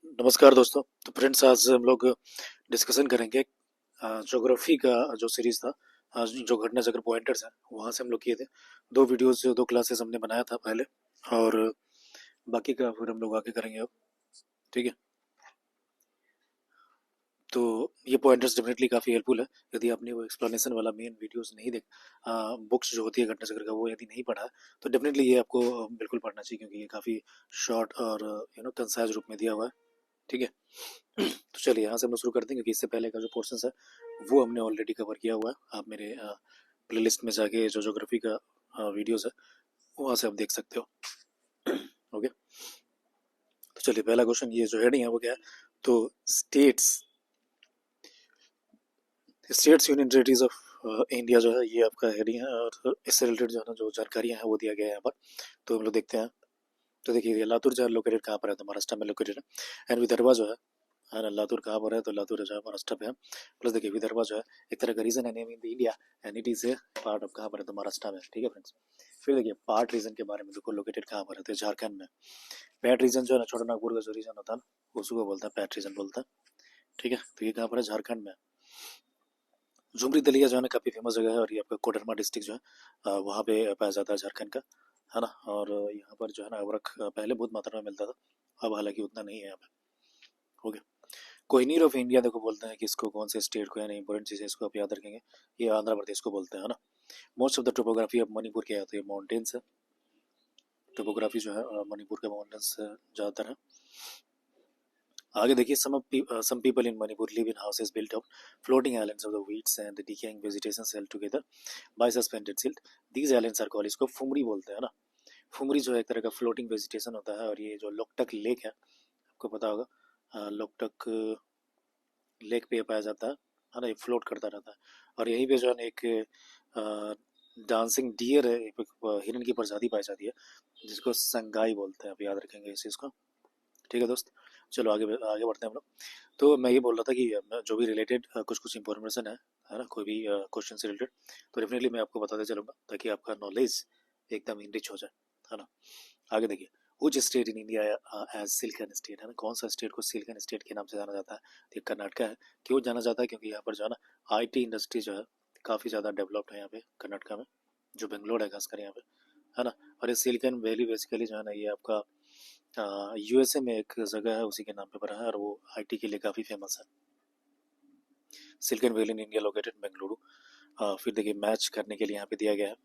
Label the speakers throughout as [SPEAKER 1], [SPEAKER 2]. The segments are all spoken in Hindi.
[SPEAKER 1] नमस्कार दोस्तों। तो फ्रेंड्स, आज हम लोग डिस्कशन करेंगे ज्योग्राफी का जो सीरीज था। आज जो घटना चक्र पॉइंटर्स हैं वहाँ से हम लोग किए थे। दो वीडियोस, दो क्लासेस हमने बनाया था पहले, और बाकी का फिर हम लोग आगे करेंगे अब। ठीक है। तो ये पॉइंटर्स डेफिनेटली काफ़ी हेल्पफुल है। यदि आपने वो एक्सप्लेनेशन वाला मेन वीडियोस नहीं देख, बुक्स जो होती है घटना चक्र का, वो यदि नहीं पढ़ा है, तो डेफिनेटली ये आपको बिल्कुल पढ़ना चाहिए, क्योंकि ये काफ़ी शॉर्ट और कंसाइज रूप में दिया हुआ है। ठीक है। तो चलिए यहाँ से हम लोग शुरू करते हैं, क्योंकि इससे पहले का जो पोर्शन है वो हमने ऑलरेडी कवर किया हुआ है। आप मेरे प्लेलिस्ट में जाके जो ज्योग्राफी का वीडियोस है वहाँ से आप देख सकते हो। ओके। तो चलिए, पहला क्वेश्चन, ये जो हेडिंग है वो क्या है? तो states states union territories of India जो है, ये आपका हेडिंग है, और इससे रिलेटेड जो है ना, जो जानकारियाँ हैं वो दिया गया है यहाँ पर। तो हम लोग देखते हैं। तो देखिए, ये लातूर जो है लोकेटेड कहाँ पर है? तो महाराष्ट्र में लोकेटेड है। एंड विदर्भा जो है ना, लातूर कहाँ पर है? तो लातूर जो है महाराष्ट्र पे है। प्लस देखिए, विदर्भा जो है एक तरह का रीजन है name in the India, and it is a part of, कहाँ पर है? तो महाराष्ट्र में। ठीक है फ्रेंड्स। फिर देखिए, पार्ट रीजन के बारे में देखो, लोकेटेड कहाँ पर है? तो झारखंड में। पैट रीजन जो है ना, छोटा नागपुर का जो रीजन होता है ना, उसको बोलता है पैट रीजन बोलता है। ठीक है। तो ये कहाँ पर है? झारखंड में। झुमरी दलिया जो है ना, काफ़ी फेमस जगह है, और ये आपका कोडरमा डिस्ट्रिक्ट जो है वहाँ पे पाया जाता है, झारखंड का, है ना। और यहाँ पर जो है ना, अवरख पहले बहुत मात्रा में मिलता था, अब हालांकि उतना नहीं है यहाँ पे। हो गया। कोहिनीर ऑफ इंडिया देखो बोलते हैं कि इसको कौन से स्टेट को, यानी इंपॉर्टेंट चीज़ है, इसको आप याद रखेंगे। ये आंध्र प्रदेश को बोलते हैं, है ना। Most of the topography of Manipur क्या है? तो ये माउंटेन्स है। टोपोग्राफी जो है मणिपुर के माउंटेन्स ज़्यादातर है। आगे देखिए, some people in Manipur live in houses built of floating islands of the weeds and the decaying vegetation held together by suspended silt. These islands are called, इसको फुमरी बोलते हैं ना। फुमरी जो है एक तरह का फ्लोटिंग वेजिटेशन होता है, और ये जो लोकटक लेक है, आपको पता होगा, लोकटक लेक पे पाया जाता है ना। ये फ्लोट करता रहता है। और यहीं पे जो है ना, एक डांसिंग डियर है, एक हिरन की प्रजाति पाई जाती है, जिसको संगाई बोलते हैं। आप याद रखेंगे इस चीज़ को। ठीक है दोस्त। चलो आगे आगे बढ़ते हैं हम लोग। तो मैं ये बोल रहा था कि जो भी रिलेटेड कुछ कुछ इंफॉर्मेशन है ना, कोई भी क्वेश्चन से रिलेटेड, तो डेफिनेटली मैं आपको बताते चलूँगा, ताकि आपका नॉलेज एकदम इनरिच हो जाए, है ना। आगे देखिए, which state in India as silicon state, है ना, कौन सा स्टेट को सिल्कन स्टेट के नाम से जाना जाता है? तो ये कर्नाटका है। क्यों जाना जाता है? क्योंकि यहाँ पर जो है ना, आईटी इंडस्ट्री जो है काफ़ी ज़्यादा डेवलप्ड है यहाँ पे कर्नाटका में, जो बेंगलोर है खासकर यहाँ पे, है ना। और ये सिलिकन वैली बेसिकली जो है ना, ये आपका यूएसए में एक जगह है, उसी के नाम पे पड़ा है, और वो आईटी के लिए काफ़ी फेमस है। Silicon valley in India located Bengaluru. फिर देखिए, मैच करने के लिए यहाँ पे दिया गया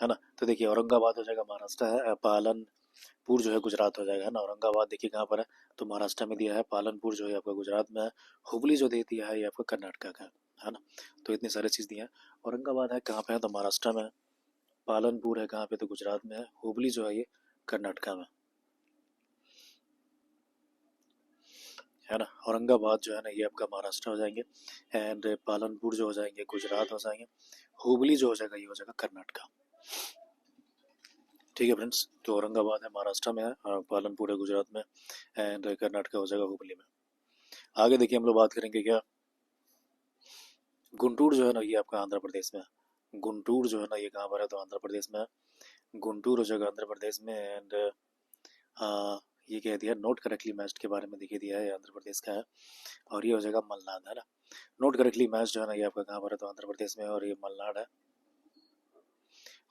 [SPEAKER 1] है ना। तो देखिए, औरंगाबाद हो जाएगा महाराष्ट्र है, पालनपुर जो है गुजरात हो जाएगा, है ना। औरंगाबाद देखिए कहाँ पर है? तो महाराष्ट्र में दिया है। पालनपुर जो है आपका गुजरात में है। हुबली जो दे दिया है, ये आपका कर्नाटका का है ना। तो इतनी सारी चीज़ दिया है। औरंगाबाद है कहाँ पे है? तो महाराष्ट्र में है। पालनपुर है कहाँ पे? तो गुजरात में है। हुबली जो है ये कर्नाटका में, है ना। औरंगाबाद जो है ना, ये आपका महाराष्ट्र हो जाएंगे, एंड पालनपुर जो हो जाएंगे गुजरात हो जाएंगे। हुबली जो हो जाएगा, ये हो जाएगा कर्नाटका। ठीक है फ्रेंड्स। तो औरंगाबाद है महाराष्ट्र में है, और पालनपुर है गुजरात में, एंड कर्नाटका हो जाएगा हुबली में। आगे देखिए, हम लोग बात करेंगे क्या, गुंटूर जो है ना, ये आपका आंध्र प्रदेश में है। गुंटूर जो है ना, ये कहाँ पर है? तो आंध्र प्रदेश में है। गुंटूर हो जाएगा आंध्र प्रदेश में, एंड ये कह दिया, नोट करेक्टली मैच्ड के बारे में दिखे दिया है, आंध्र प्रदेश का है, और ये हो जाएगा मलनाड, है ना। नोट करेक्टली मैच जो है ना, ये आपका कहाँ पर है? तो आंध्र प्रदेश में, और ये मलनाड है।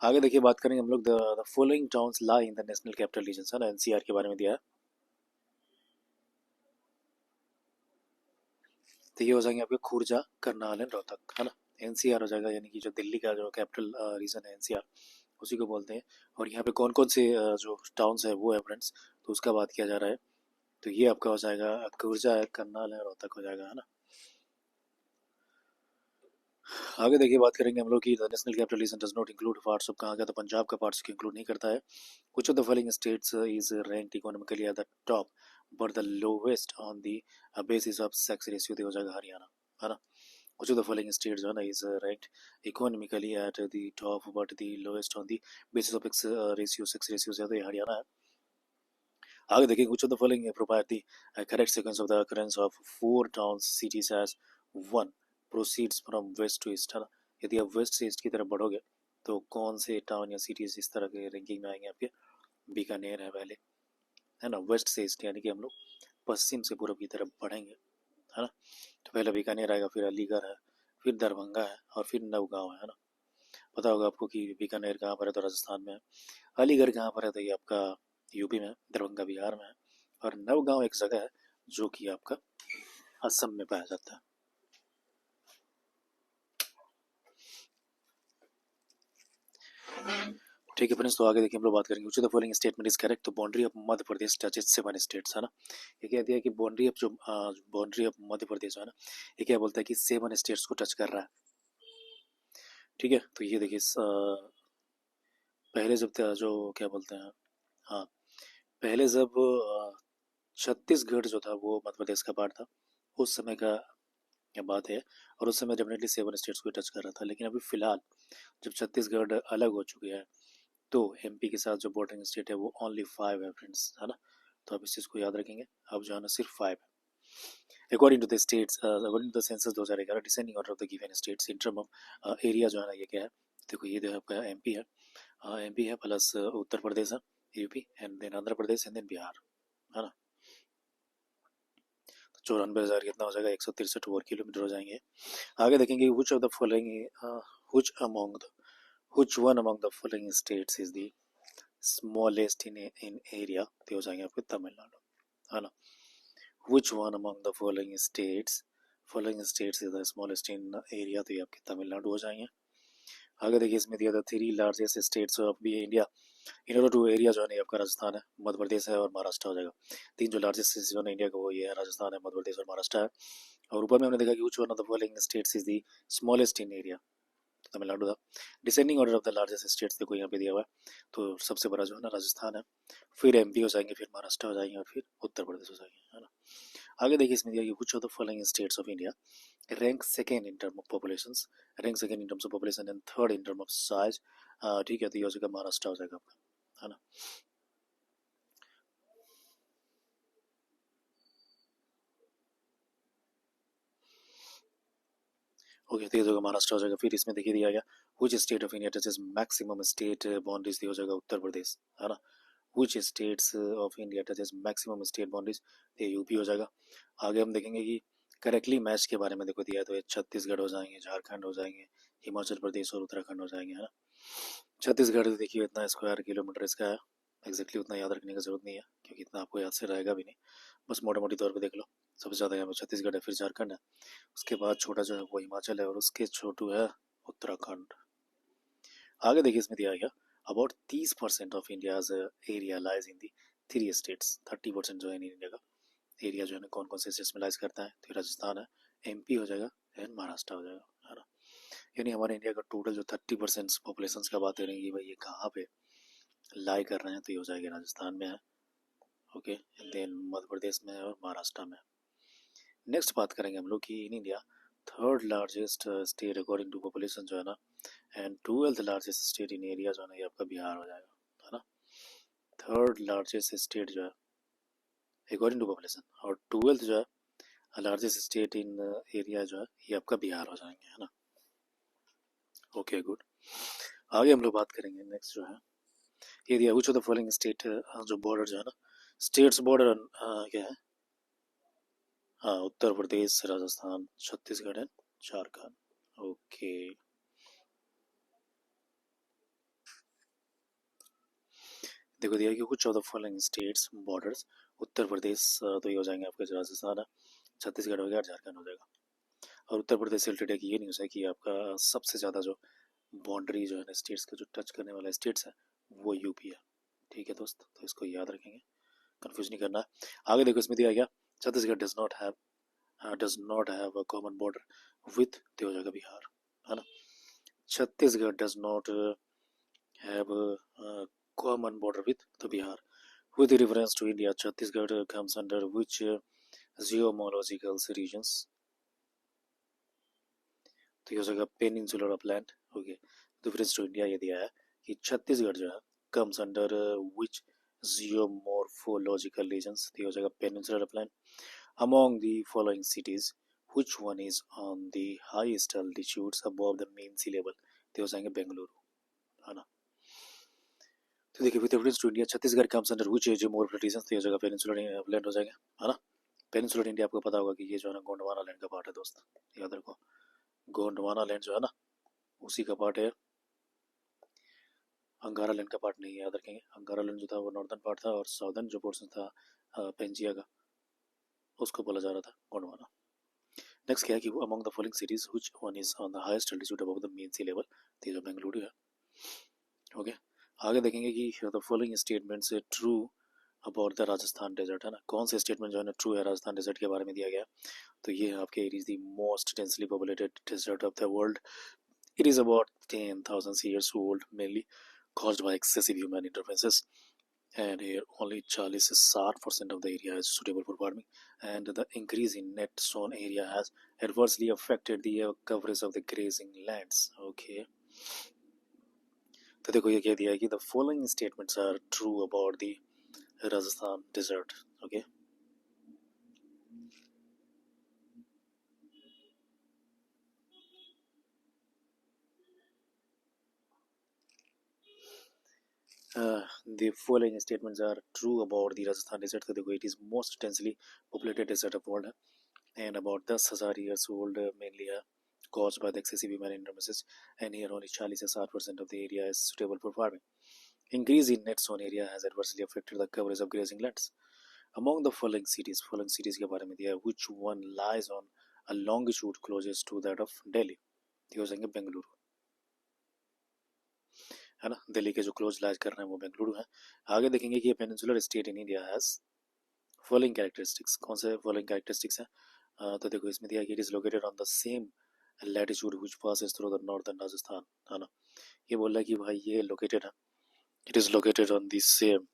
[SPEAKER 1] आगे देखिए, बात करेंगे हम लोग, the following towns lie in the national capital region, है ना, एनसीआर के बारे में दिया है। तो ये हो जाएंगे आपके खुर्जा, करनाल एंड रोहतक, है ना। एनसीआर हो जाएगा, यानी कि जो दिल्ली का जो कैपिटल रीजन है एनसीआर, उसी को बोलते हैं। और यहाँ पे कौन कौन से जो टाउन्स है वो है फ्रेंड्स, तो उसका बात किया जा रहा है। तो ये आपका हो जाएगा खुर्जा है, करनाल है, रोहतक हो जाएगा, है ना। आगे देखिए, बात करेंगे हम लोग कि national capital region does not include parts of, कहाँ का? तो पंजाब का पार्ट्स को इंक्लूड नहीं करता है। कुछ of the following states is ranked economically at the top but the lowest on the basis of sex ratio, तो हो जाएगा हरियाणा, है ना। कुछ ऑफ द फॉलोइंग स्टेट्स जो है ना, is ranked economically at the top but the lowest on the basis of sex ratio से, तो ये हरियाणा है। आगे देखिए, कुछ of the following provide the correct sequence of the occurrence of four towns cities as one proceeds from west to east, है ना। यदि आप वेस्ट से ईस्ट की तरफ बढ़ोगे, तो कौन से टाउन या सिटीज इस तरह के रैंकिंग में आएंगे आपके? बीकानेर है पहले, है ना, वेस्ट से ईस्ट, यानी कि हम लोग पश्चिम से पूर्व की तरफ बढ़ेंगे, है ना। तो पहले बीकानेर आएगा, फिर अलीगढ़ है, फिर दरभंगा है और फिर नवगांव है ना। पता होगा आपको कि बीकानेर कहाँ पर है, तो राजस्थान में है। अलीगढ़ कहाँ पर है, तो ये आपका यूपी में है। दरभंगा बिहार में है। और नवगांव एक जगह है जो कि आपका असम में पाया जाता है। ठीक है फ्रेंड्स, तो आगे देखिए हम लोग बात करेंगे which of the following statement is correct. तो boundary of Madhya Pradesh touches 7 states, है ना। ये कह दिया कि बाउंड्री ऑफ मध्य प्रदेश है ना, ये क्या बोलता है कि 7 स्टेट्स को टच कर रहा है। ठीक है, तो ये देखिए पहले जब जो क्या बोलते हैं, हाँ, पहले जब छत्तीसगढ़ जो था वो मध्य प्रदेश का पार्ट था, उस समय का क्या बात है। और उस समय डेफिनेटली 7 स्टेट्स को टच कर रहा था। लेकिन अभी फिलहाल जब छत्तीसगढ़ अलग हो चुके हैं, तो एमपी के साथ जो बॉर्डरिंग स्टेट है वो ओनली 5 है फ्रेंड्स, है ना। तो आप इस चीज़ को याद रखेंगे। अब जो है ना सिर्फ 5 है। According to the states, according to the census 2011, descending order of the given states in term of area जो है ना, ये क्या है, देखो ये जो आपका एमपी है, एमपी है प्लस उत्तर प्रदेश है, UP, and then Andhra Pradesh and then Bihar, है ना। 94,000 कितना हो जाएगा, 163 वर्ग किलोमीटर हो जाएंगे। आगे देखेंगे which of the following which among the which one among the following states is the smallest in area, तो हो जाएंगे आपके तमिलनाडु, है ना। which one among the following states is the smallest in area, तो ये आपके तमिलनाडु हो जाएंगे। आगे देखिए इसमें दिया था 3 लार्जेस्ट स्टेट्स ऑफ भी India. In order to area जो है आपका राजस्थान है, मध्य प्रदेश है और महाराष्ट्र हो जाएगा। 3 जो लार्जेस्ट जो है इंडिया का, वो ये है, राजस्थान है, मध्य प्रदेश और महाराष्ट्र है। और ऊपर में हमने देखा कि which one of the following states is the smallest in area, Tamil Nadu था। Descending order of the largest states देखो यहाँ पे दिया हुआ है, तो सबसे बड़ा जो है ना राजस्थान है, फिर एमपी हो जाएंगे, फिर महाराष्ट्र हो जाएंगे और फिर उत्तर प्रदेश हो जाएंगे, है ना। आगे देखिए इसमें दिया कि which of the following states of India rank second in term of populations, rank second in terms of population and third in term of size। ठीक है, तो ये हो जाएगा महाराष्ट्र हो जाएगा आपका, है ना। ओके, तो ये जो महाराष्ट्र हो जाएगा। फिर इसमें देखिए दिया गया which state of India touches maximum state boundaries, ये हो जाएगा उत्तर प्रदेश, है ना। which states of India touches maximum state boundaries, ये यूपी हो जाएगा। आगे हम देखेंगे कि करेक्टली मैच के बारे में देखो दिया है, तो ये छत्तीसगढ़ हो जाएंगे, झारखंड हो जाएंगे, हिमाचल प्रदेश और उत्तराखंड हो जाएंगे, है ना। छत्तीसगढ़ देखिए इतना स्क्वायर किलोमीटर इसका है, एग्जैक्टली उतना याद रखने की जरूरत नहीं है, क्योंकि इतना आपको याद से रहेगा भी नहीं। बस मोटा मोटी तौर पे देख लो। सबसे ज़्यादा यहाँ पे छत्तीसगढ़ है, फिर झारखंड है, उसके बाद छोटा जो है वो हिमाचल है और उसके छोटू है उत्तराखंड। आगे देखिए इसमें दिया गया about 30% of India's area lies in the 3 states. 30% जो है इंडिया का एरिया जो है ना कौन कौन से स्टेट्स में लाइज करता है, तो राजस्थान है, एमपी हो जाएगा एंड महाराष्ट्र हो जाएगा, है ना। यानी हमारे इंडिया का टोटल जो 30% पॉपुलेशन का बात करेंगे भाई, ये कहाँ पे लाई कर रहे हैं, तो ये हो जाएगा राजस्थान में है, ओके, देन मध्य प्रदेश में है और महाराष्ट्र में। नेक्स्ट बात करेंगे हम लोग कि in India third largest state according to population जो है ना, and 12th largest state in area जो है ना, ये आपका बिहार हो जाएगा, है ना। थर्ड लार्जेस्ट स्टेट जो है अकॉर्डिंग टू पॉपुलेशन, और 12th जो है लार्जेस्ट स्टेट इन एरिया जो है, ये आपका बिहार हो जाएंगे, है ना। Okay good. आगे हम लोग बात करेंगे नेक्स्ट जो है, ये दिया which of the following state, जो बॉर्डर जो है ना, स्टेट्स बॉर्डर क्या है, हाँ, उत्तर प्रदेश, राजस्थान, छत्तीसगढ़ एंड झारखंड, ओके। देखो दिया कि कुछ of the following states borders, Uttar Pradesh तो ये हो जाएंगे आपके, जो राजस्थान है, छत्तीसगढ़ हो गया, झारखंड हो जाएगा। और उत्तर प्रदेश से रिलेटेड एक ये न्यूज़ है कि आपका सबसे ज़्यादा जो बाउंड्री जो है ना स्टेट्स का जो टच करने वाला स्टेट्स है, वो यूपी है। ठीक है दोस्त, तो इसको याद रखेंगे, कंफ्यूज नहीं करना है। आगे देखो इसमें दिया गया Chhattisgarh does not have a common border with, तो हो जाएगा बिहार, है ना। Chhattisgarh does not have common border with the Bihar. With reference to India, Chhattisgarh comes under which geomorphological regions? तो ये हो जाएगा peninsular upland, okay. Reference to India ये दिया है कि छत्तीसगढ़ जो है comes under which geomorphological regions, तो ये हो जाएगा peninsular upland. Among the following cities which one is on the highest altitudes above the mean sea level, तो हो जाएंगे बेंगलुरु, है ना। तो देखिए with reference to India Chhattisgarh comes under which geomorphological regions, तो ये जगह पेनिनसुलर अपलैंड हो जाएगा, है ना। पेनिनसुलर इंडिया आपको पता होगा कि ये जो है ना गोंडवाना लैंड का पार्ट है दोस्त, याद रखो। गोंडवाना लैंड जो है ना उसी का पार्ट है, अंगारा लैंड का पार्ट नहीं है, याद रखेंगे। अंगारा लैंड जो था वो नॉर्दर्न पार्ट था और साउदर्न जो पोर्शन था पेंजिया का, उसको बोला जा रहा था गोंडवाना। नेक्स्ट क्या है कि among the following cities which one is on the highest altitude above the mean sea level, तो ये जो बेंगलुरु है। ओके, आगे देखेंगे कि the following statements true about the Rajasthan desert, है ना। कौन से स्टेटमेंट जो है ना ट्रू है राजस्थान डेजर्ट के बारे में दिया गया। तो ये है आपके, it is the most densely populated desert of the world. It is about 10,000 years old, mainly caused by excessive human interferences, and here only 40 से 60% of the area is suitable for farming, and the increase in net sown area has adversely affected the coverage of the grazing lands. Okay, तो देखो ये कह दिया है कि the following statements are true about the Rajasthan desert. Okay, the following statements are true about the Rajasthan desert. तो देखो, it is most densely populated desert of world है, and about 10,000 years old, mainly caused by the excessive human interferences, and here only 40 से 60% of the area is suitable for farming. Increase in net sown area has adversely affected the coverage of grazing lands. Among the following cities के बारे में दिया है, which one lies on a longitude closest to that of Delhi, ये हो जाएंगे बेंगलुरु, है ना। दिल्ली के जो क्लोज लाइज कर रहे हैं वो बेंगलुरु है। आगे देखेंगे कि peninsular state in India has following characteristics, कौन से फॉलोइंग कैरेक्टरिस्टिक्स हैं। तो देखो इसमें दिया है कि it is located on the same latitude which passes through the northern Rajasthan, है ना। ये बोल रहा है कि भाई ये लोकेटेड है, it is located on the same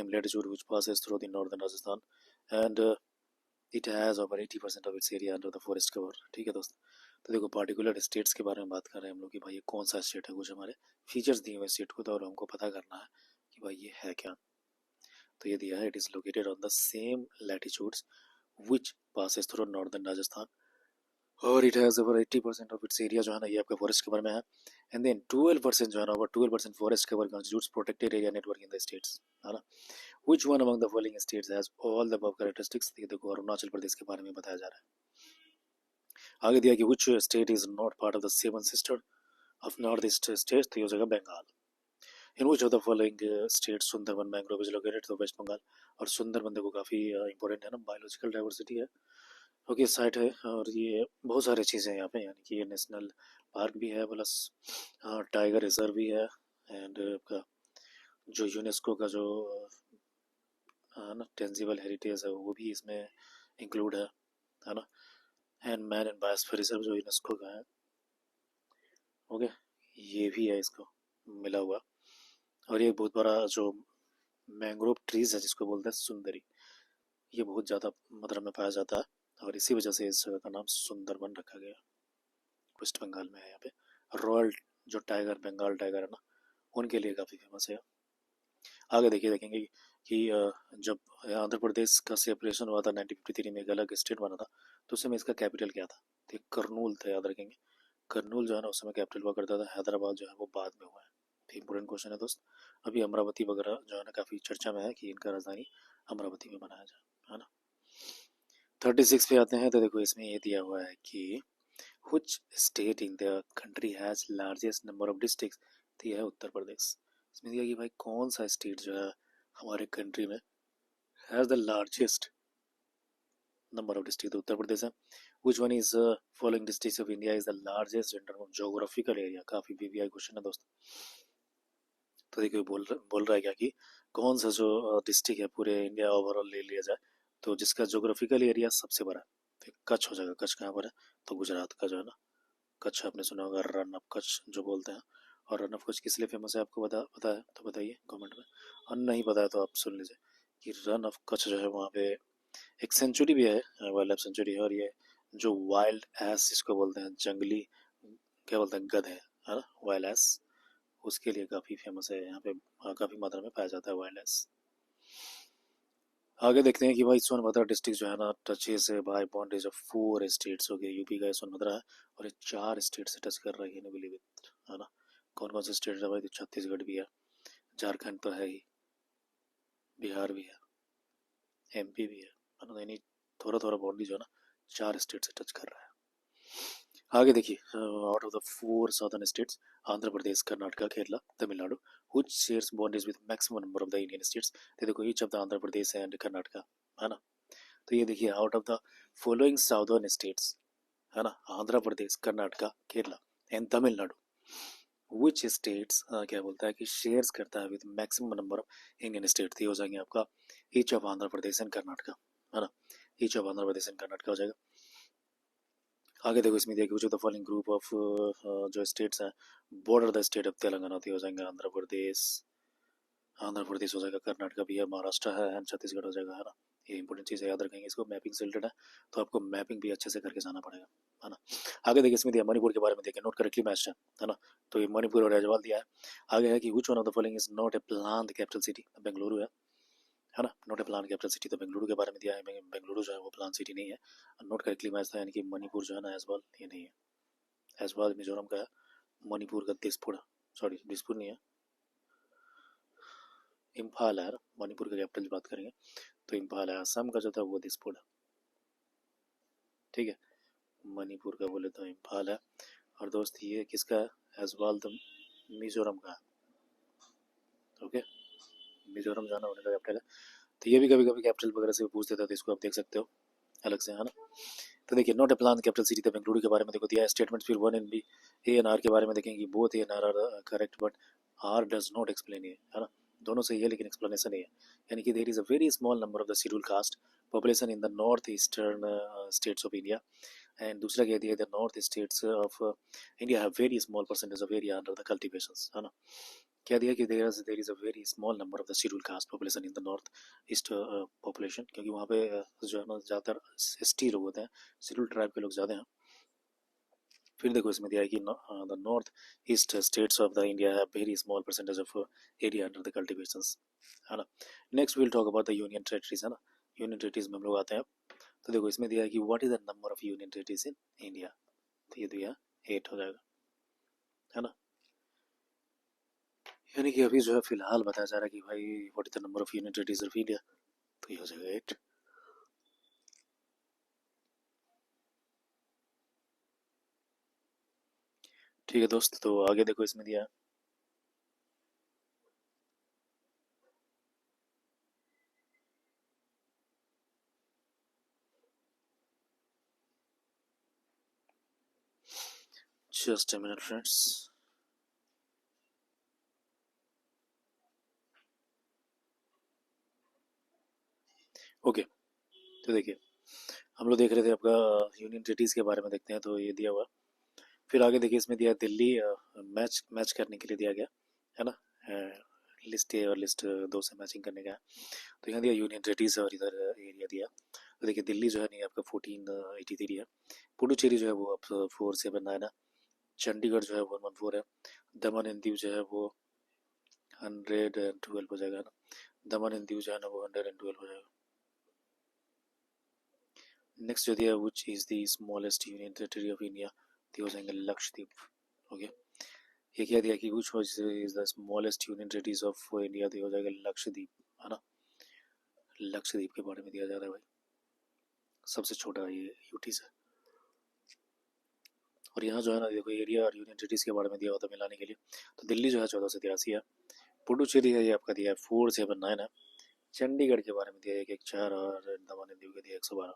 [SPEAKER 1] latitude which passes through the northern Rajasthan, and it has over 80% of its area under the forest cover. ठीक है दोस्त, तो देखो पार्टिकुलर स्टेट्स के बारे में बात कर रहे हैं हम लोग कि भाई ये कौन सा स्टेट है, कुछ हमारे फीचर्स दिए हुए स्टेट को, तो और हमको पता करना है कि भाई ये है क्या। तो ये दिया है, it is located on the same latitudes which passes through northern Rajasthan, और it has over 80% of its area जो है ना ये आपका फॉरेस्ट कवर में है, एंड देन 12% जो है ना over 12% forest cover constitutes protected area network in the states, है ना। Which one among the following states has all the above characteristics, ये देखो अरुणाचल प्रदेश के बारे में बताया जा रहा है। आगे दिया कि which state is not part of the seven sister of north east state, तो ये हो जाएगा Bengal. In which of the following state Sundarban mangrove is located, तो वेस्ट बंगाल। और सुंदरबन देखो काफ़ी इंपॉर्टेंट है ना, बायोलॉजिकल डाइवर्सिटी है, ओके साइट है, और ये बहुत सारी चीज़ें हैं यहाँ पे, यानी कि ये नेशनल पार्क भी है प्लस टाइगर रिजर्व भी है, एंड आपका जो यूनेस्को का जो ना टेंजिबल हेरिटेज है वो भी इसमें इंक्लूड है ना, and man and biosphere reserve जो यूनेस्को का है, ओके, ये भी है इसको मिला हुआ। और ये बहुत बड़ा जो मैंग्रोव ट्रीज है जिसको बोलते हैं सुंदरी, ये बहुत ज़्यादा मात्रा में पाया जाता है, और इसी वजह से इस जगह का नाम सुंदरबन रखा गया। वेस्ट बंगाल में है यहाँ पे। रॉयल जो टाइगर, बंगाल टाइगर है ना, उनके लिए काफ़ी फेमस है। आगे देखिए देखेंगे कि जब आंध्र प्रदेश का सेपरेशन हुआ था 1953 में, एक अलग स्टेट बना था, तो उस समय इसका कैपिटल क्या था, तो करनूल था, याद रखेंगे। करनूल जो है ना उस समय कैपिटल हुआ करता था, हैदराबाद जो है वो बाद में हुआ है। तो इंपॉर्टेंट क्वेश्चन है दोस्त। अभी अमरावती वगैरह जो है ना काफ़ी चर्चा में है कि इनका राजधानी अमरावती में बनाया जाए, है ना। 36 पे आते हैं, तो देखो इसमें ये दिया हुआ है कि which state in the country has largest number of districts, तो ये है उत्तर प्रदेश। इसमें दिया कि भाई कौन सा स्टेट जो है हमारे कंट्री में has the largest number of districts, तो उत्तर प्रदेश है। which one is following districts of India is the largest in terms of geographical area, काफी वीवीआई क्वेश्चन है दोस्त। तो देखिए बोल रहा है क्या कि कौन सा जो डिस्ट्रिक्ट है पूरे इंडिया ओवरऑल ले लिया जाए तो जिसका जोग्राफिकल एरिया सबसे बड़ा है, तो कच्छ हो जाएगा। कच्छ कहाँ पर है, तो गुजरात का जो है ना कच्छ, आपने सुना होगा रन ऑफ कच्छ जो बोलते हैं। और रन ऑफ कच्छ किस लिए फेमस है आपको पता है तो बताइए कमेंट में, और नहीं पता है तो आप सुन लीजिए कि रन ऑफ कच्छ जो है वहाँ पे एक सेंचुरी भी है, वाइल्ड लाइफ सेंचुरी है, और ये जो वाइल्ड एस जिसको बोलते हैं, जंगली क्या बोलते हैं, गध है ना, वाइल्ड एस, उसके लिए काफ़ी फेमस है यहाँ पे, काफ़ी मात्रा में पाया जाता है वाइल्ड एस। आगे देखते हैं कि भाई सोनभद्र डिस्ट्रिक्ट जो है ना touches by boundaries of 4 states, हो गए यूपी का सोनभद्र है, और ये 4 स्टेट से टच कर रही है, बिलीव इट, है ना। कौन कौन से स्टेट है भाई, तो छत्तीसगढ़ भी है, झारखंड तो है ही, बिहार भी है, एमपी भी है ना, यानी थोड़ा थोड़ा बाउंड्री जो है ना 4 स्टेट से टच कर रहा है। आगे देखिए, out of the 4 southern states, Andhra Pradesh, Karnataka, Kerala, Tamil Nadu, which shares boundaries with maximum number of the Indian states। तो देखो each of the Andhra Pradesh and Karnataka, है ना। तो ये देखिए, out of the following southern states, है ना, Andhra Pradesh, Karnataka, Kerala and Tamil Nadu, which states क्या बोलता है कि शेयर्स करता है with maximum number of Indian state. तो हो जाएंगे आपका each of Andhra Pradesh and Karnataka, है ना, each of Andhra Pradesh and Karnataka हो जाएगा। आगे देखो, इसमें देखो, जो द फॉलोइंग ग्रुप ऑफ जो स्टेट्स हैं border the state of Telangana, तो हो जाएंगे आंध्र प्रदेश, आंध्र प्रदेश हो जाएगा, कर्नाटका भी है, महाराष्ट्र है एंड छत्तीसगढ़ हो जाएगा, है ना। ये इंपॉर्टेंट चीज़ है, याद रखेंगे इसको, मैपिंग से रिलेटेड है, तो आपको मैपिंग भी अच्छे से करके जाना पड़ेगा, है ना। आगे देखिए, इसमें दिया मणिपुर के बारे में, देखिए नोट करेक्टली मैच्ड है ना। तो ये मणिपुर और राज्यपाल दिया है। आगे है कि which one of the following is not a plan capital city, Bengaluru है ना, not a plan capital city, तो बेंगलुरु के बारे में दिया है। बेंगलुरु जो है वो प्लान सिटी नहीं है, नोट करेक्टली मैच था, यानी कि मणिपुर जो है ना ऐजवाल, ये नहीं है। ऐजवाल मिजोरम का है, मणिपुर का दिसपुर, सॉरी दिसपुर नहीं है, इम्फाल है ना। मणिपुर का कैपिटल बात करेंगे तो इम्फाल है। असम का जो था वो दिसपुर है, ठीक है। मणिपुर का बोले तो इम्फाल है। और दोस्त ये किसका है, ऐजवाल तो मिजोरम का है, ओके। मिजोरम जाना होने का कैपिटल है। तो ये भी कभी कभी कैपिटल वगैरह से पूछ देता है, तो इसको आप देख सकते हो अलग से, है ना। तो देखिए, not a plan capital city, तो बेंगलुरु के बारे में देखो दिया है स्टेटमेंट, फिर one in B A and R के बारे में देखेंगे, both A and R are correct but R does not explain ये, है ना। दोनों सही है लेकिन एक्सप्लेनेशन नहीं है, यानी कि there is a very small number of the schedule caste population in the north eastern states of India. And दूसरा कह दिया, the north states of India have very small percentage of area under the cultivations, है ना। कह दिया कि there is a very small number of the schedule caste population in the north east population, क्योंकि वहाँ पे जो है ना ज़्यादातर एसटी लोग होते हैं, शेड्यूल ट्राइब के लोग ज़्यादा हैं। फिर देखो, इसमें दिया है कि the north east states of the India have very small percentage of area under the cultivations, है ना। Next will talk about the union territories, है ना। यूनियन टेरिटरीज में हम लोग आते हैं। तो देखो, इसमें दिया है कि what is the number of union territories in India, तो ये दिया 8 हो जाएगा, है ना। यानी कि अभी जो है फिलहाल बताया जा रहा है कि भाई what is the number of union territories of India, तो ये हो जाएगा 8। ठीक है दोस्त, तो आगे देखो, इसमें दिया है just a minute friends. Okay, तो देखिए, हम लोग देख रहे थे आपका यूनियन टेरिटरीज के बारे में, देखते हैं तो ये दिया हुआ। फिर आगे देखिए, इसमें दिया दिल्ली, मैच मैच करने के लिए दिया गया, है ना। लिस्ट ए और लिस्ट दो से मैचिंग करने का है। तो यहाँ दिया यूनियन टेरिटरीज और इधर एरिया दिया। तो देखिए, दिल्ली जो है नहीं आपका 1483 है, पुडुचेरी जो है वो आप 479 है, चंडीगढ़ जो है 114 है, दमन एंड दीव जो है वो 112 हो जाएगा ना। दमन एंड दीव जो है ना वो 112 हो जाएगा। नेक्स्ट जो दिया, which is the smallest union territory of India, तो हो जाएंगे लक्षद्वीप, ओके। ये क्या दिया कि which is the smallest union territories of India, तो हो जाएगा लक्षद्वीप, है ना। लक्षद्वीप के बारे में दिया जा रहा है भाई, सबसे छोटा ये यूटी से। और यहाँ जो है ना देखो, एरिया और यूनियन टेरिटरीज के बारे में दिया होता है मिलाने के लिए। तो दिल्ली जो है 1483 है, पुडुचेरी है ये आपका दिया है 479 है, चंडीगढ़ के बारे में दिया है 114 और दमन एंड दीव के दिया 112।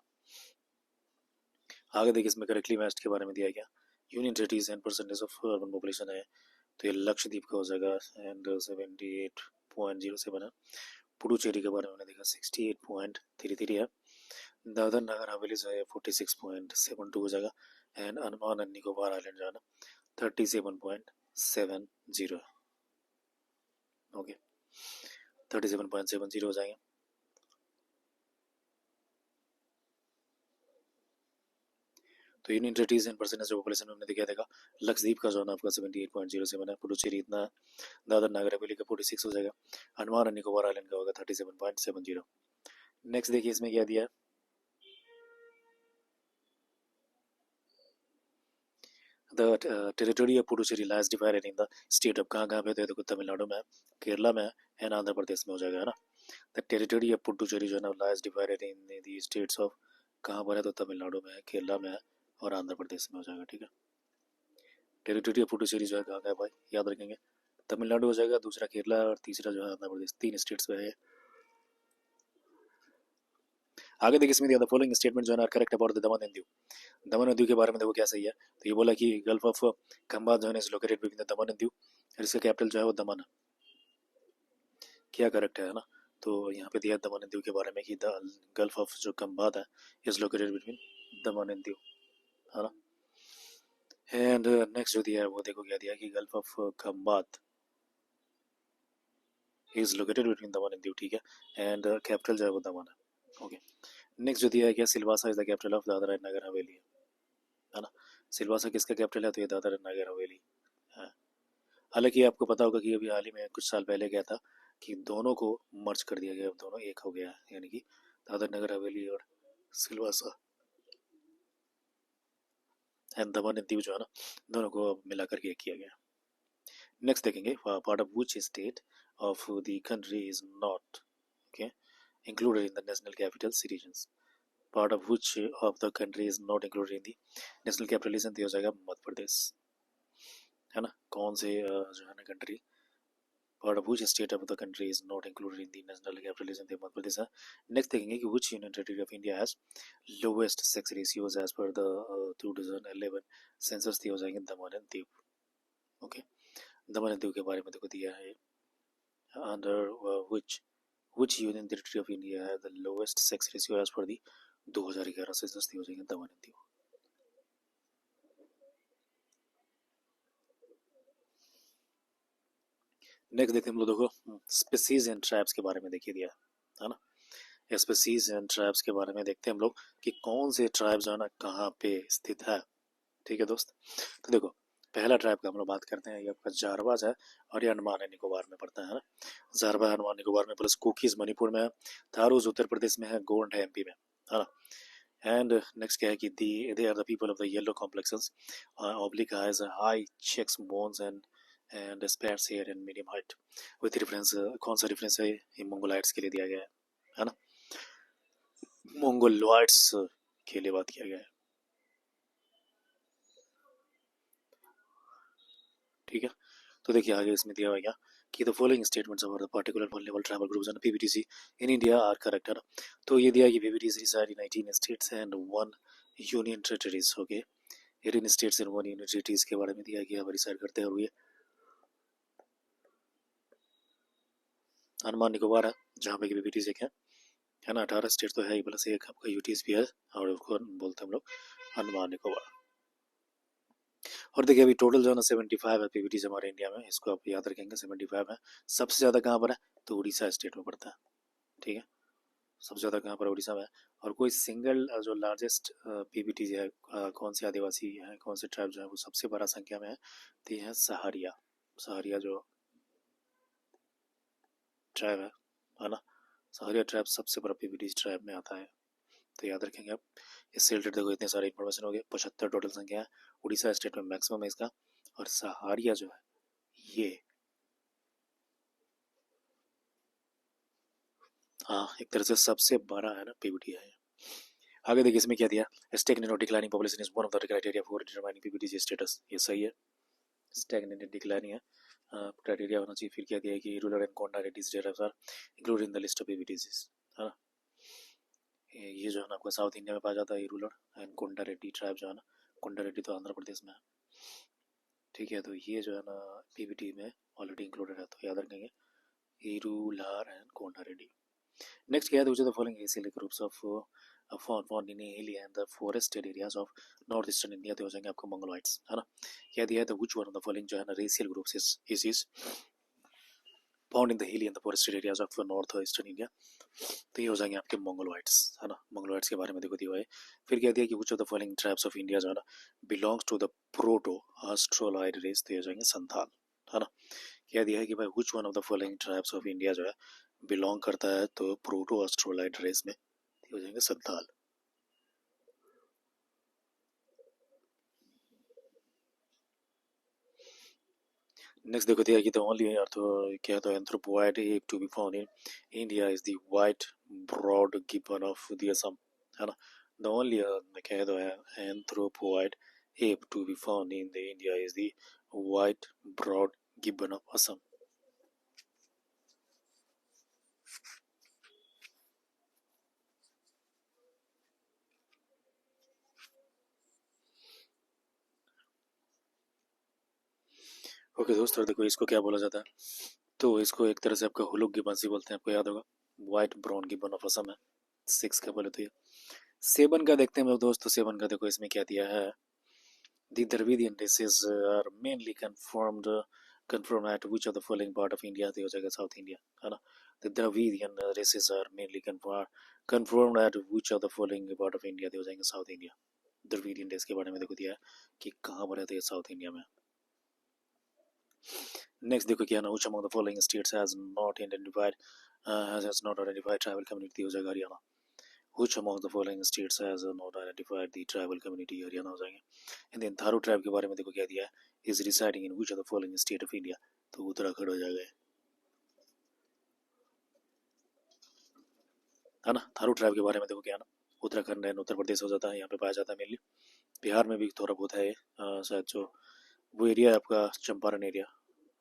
[SPEAKER 1] आगे देखिए, इसमें करेक्टली मैच्ड के बारे में दिया गया, union territories and percentage of urban population है, तो ये लक्षद्वीप का हो जाएगा एंड 78.07 है। पुडुचेरी के बारे में देखा 68.33 है, दादर नगर हवेली जो है 46.72 हो जाएगा, and Andaman and Nicobar island जो है ना 37.70 है, ओके, 37.70 हो जाएंगे। तो union territories and percentage of population में हमने देखा देखा, लक्षद्वीप का जो है ना आपका 78.07 है, पुडुचेरी इतना, दादर नगर हवेली का 46 हो जाएगा, अंडमान एंड निकोबार आइलैंड का होगा 37.70। नेक्स्ट देखिए, इसमें क्या दिया है, the territory of Puducherry lies divided in the state of, कहाँ कहाँ पे, तो देखो तमिलनाडु में, केरला में एंड आंध्र प्रदेश में हो जाएगा, है ना। द टेरिटरी ऑफ पुडुचेरी जो है ना lies divided in the states of, कहाँ पर है तो तमिलनाडु में है, केरला में है और आंध्र प्रदेश में हो जाएगा। ठीक है, टेरिटरी ऑफ पुडुचेरी जो है कहाँ का है भाई, याद रखेंगे तमिलनाडु हो जाएगा, दूसरा केरला और तीसरा जो है आंध्र प्रदेश, 3 स्टेट्स में है। आगे देखिए इसमें द फॉलोइंग स्टेटमेंट जो है ना correct about the Daman and Diu. दमन और दीव के बारे में देखो क्या सही है। तो ये बोला कि गल्फ ऑफ खंबात जो है is located between the Daman and Diu, और इसका कैपिटल जो है वो दमन है। क्या करेक्ट है ना, तो यहाँ पे दिया दमन एंड दीव के बारे में कि द गल्फ ऑफ जो खंबात है is located between Daman and Diu, है ना। एंड नेक्स्ट जो दिया है वो देखो क्या दिया कि gulf of Khambhat is located between Daman and Diu, ठीक है, एंड कैपिटल जो है वो दमन है। ओके, नेक्स्ट जो दिया है क्या, Silvassa is the capital of Dadra and Nagar Haveli, है ना। सिलवासा किसका कैपिटल है, तो ये दादरा एंड नगर हवेली है। हालांकि आपको पता होगा कि अभी हाल ही में कुछ साल पहले क्या था कि दोनों को मर्ज कर दिया गया, दोनों एक हो गया, यानी कि दादर नगर हवेली और Silvassa and Daman and Diu जो है ना दोनों को मिलाकर के एक किया गया। नेक्स्ट देखेंगे part of which state of the country is not okay included in the national capital regions, part of which of the country is not included in the national capital region, तो हो जाएगा मध्य प्रदेश, है ना। कौन से जो है ना country, part of which state of the country is not included in the national capital region, तो मध्य प्रदेश है। नेक्स्ट देखेंगे कि which union territory of India has lowest sex ratios as per the 2011 census, तो हो जाएंगे दमन and Diu. Okay, Daman and Diu के बारे में देखो दिया है under which union territory of India has the lowest sex ratio as per the 2011 census, हो जाएंगे दमन एंड दीव। नेक्स्ट देखते हैं हम लोग, देखो स्पीसीज एंड ट्राइब्स के बारे में देखिए दिया है ना। स्पीसीज एंड ट्राइब्स के बारे में देखते हैं हम लोग कि कौन से ट्राइब जो है ना कहाँ पे स्थित है। ठीक है दोस्त, तो देखो पहला ट्राइब का हम लोग बात करते हैं, ये आपका जारवाज है और ये अंडमान एंड निकोबार में पड़ता है ना। जारवा अंडमान निकोबार में, प्लस कुकीज मणिपुर में है, थारूज उत्तर प्रदेश में है, गोंड है एमपी में, है ना। एंड नेक्स्ट क्या है कि they are the people of the yellow complexions, oblique eyes, high cheeks bones and spats hair and medium height, with reference, कौन सा रेफरेंस है, ये मंगोलाइट्स के लिए दिया गया है ना। मंगोलॉइड्स के लिए बात किया गया है, ठीक है। तो देखिए आगे इसमें दिया हुआ क्या कि the following statements of the particular vulnerable tribal groups and PVTC in India are correct, है ना। तो ये दिया कि PVTC reside in 18 states and 1 union territories. Okay, 18 states and 1 union territories के बारे में दिया कि अब रिसाइड करते हैं, और ये अंडमान निकोबार है जहाँ पे पीवीटीसी है ना। 18 स्टेट तो है ही, प्लस एक आपका यूटीज भी है, और उसको बोलते हैं हम लोग अंडमान निकोबार। और देखिए अभी टोटल जो है ना 75 है पीवीटीज हमारे इंडिया में, इसको आप याद रखेंगे 75 है। सबसे ज़्यादा कहाँ पर है, तो उड़ीसा स्टेट में पड़ता है, ठीक है। सबसे ज़्यादा कहाँ पर, उड़ीसा में है। और कोई सिंगल जो लार्जेस्ट पीवीटी है, कौन से आदिवासी है, कौन से ट्राइब जो है वो सबसे बड़ा संख्या में है, तो ये है सहारिया। सहारिया जो ट्राइब है ना, सहारिया ट्राइब सबसे बड़ा पीवीटी ट्राइब में आता है, तो याद रखेंगे आप। इससे रिलेटेड देखो इतने सारे इन्फॉर्मेशन हो गए, 75 टोटल संख्या है, उड़ीसा स्टेट में मैक्सिमम है इसका, और सहारिया जो है ये, हाँ एक तरह से सबसे बड़ा है ना पीवीटी है। आगे देखिए इसमें क्या दिया, स्टैग्नेंट और declining population is one of the criteria for determining PVT status, ये सही है, स्टैग्नेंट एंड डिक्लाइनिंग है क्राइटेरिया होना चाहिए। फिर क्या दिया कि rural and Kondareddis tribes are included in the list of PVTs, है ना। ये जो है ना आपका साउथ इंडिया में पाया जाता है, ये रूरल एंड कोंडारेटी ट्राइब जो है ना, कोंडारेटी तो आंध्र प्रदेश में है, ठीक है। तो ये जो है ना पीवीटी में ऑलरेडी इंक्लूडेड है, तो याद रखेंगे रूलर एंड कोंडारेटी। नेक्स्ट क्या है, the following racial groups of found in hilly and the forested areas of north eastern India, तो हो जाएंगे आपको मंगोलॉइड्स, है ना। क्या दिया है, तो which one of the following जो है ना racial groups is found in the hilly and the forested areas of north eastern India, तो ये हो जाएंगे आपके मंगोलॉइड्स, है ना। मंगोलॉइड्स के बारे में देखो दिया हुआ है। फिर क्या दिया कि which of the following tribes of India जो है ना belongs to the proto Australoid race, तो ये हो जाएंगे संथाल, है ना। क्या दिया है कि भाई which one of the following tribes of India जो है बिलोंग करता है तो प्रोटो ऑस्ट्रोलाइड रेस में, हो जाएंगे संथाल। नेक्स्ट देखो दिया कि द ओनली अर्थ क्या तो anthropoid ape to be found in India is the white broad gibbon of the Assam, है ना। द ओनली क्या तो है anthropoid ape to be found in the India is the white broad gibbon of Assam. Okay दोस्तों, देखो इसको क्या बोला जाता है, तो इसको एक तरह से आपका हुलुक गिब्बन सी बोलते हैं, आपको याद होगा। White brown Gibbon of Assam है। 6 का बोले तो ये सेवन का देखते हैं मेरे दोस्त। तो सेवन का देखो इसमें क्या दिया है, the Dravidian races are mainly confirmed at which of the following part of India, तो हो जाएगा साउथ इंडिया, है ना। the Dravidian races are mainly confirmed at which of the following part of India, तो हो जाएंगे साउथ इंडिया। द्रविडियन रेस के बारे में देखो दिया है कि कहाँ पर रहते हैं, साउथ इंडिया में। नेक्स्ट देखो क्या ना, which among the following states has not identified tribal community, हो जाएगा Haryana. which among the following states has not identified the tribal community, Haryana हो जाएंगे। एंड देन थारू ट्राइब के बारे में देखो क्या दिया है, is residing in which of the following state of India, तो उत्तराखंड हो जाएगा, है ना। थारू ट्राइब के बारे में देखो क्या ना, उत्तराखंड एंड उत्तर प्रदेश हो जाता है, यहाँ पे पाया जाता है मेनली। बिहार में भी थोड़ा बहुत है शायद, जो वो एरिया है आपका चंपारण एरिया,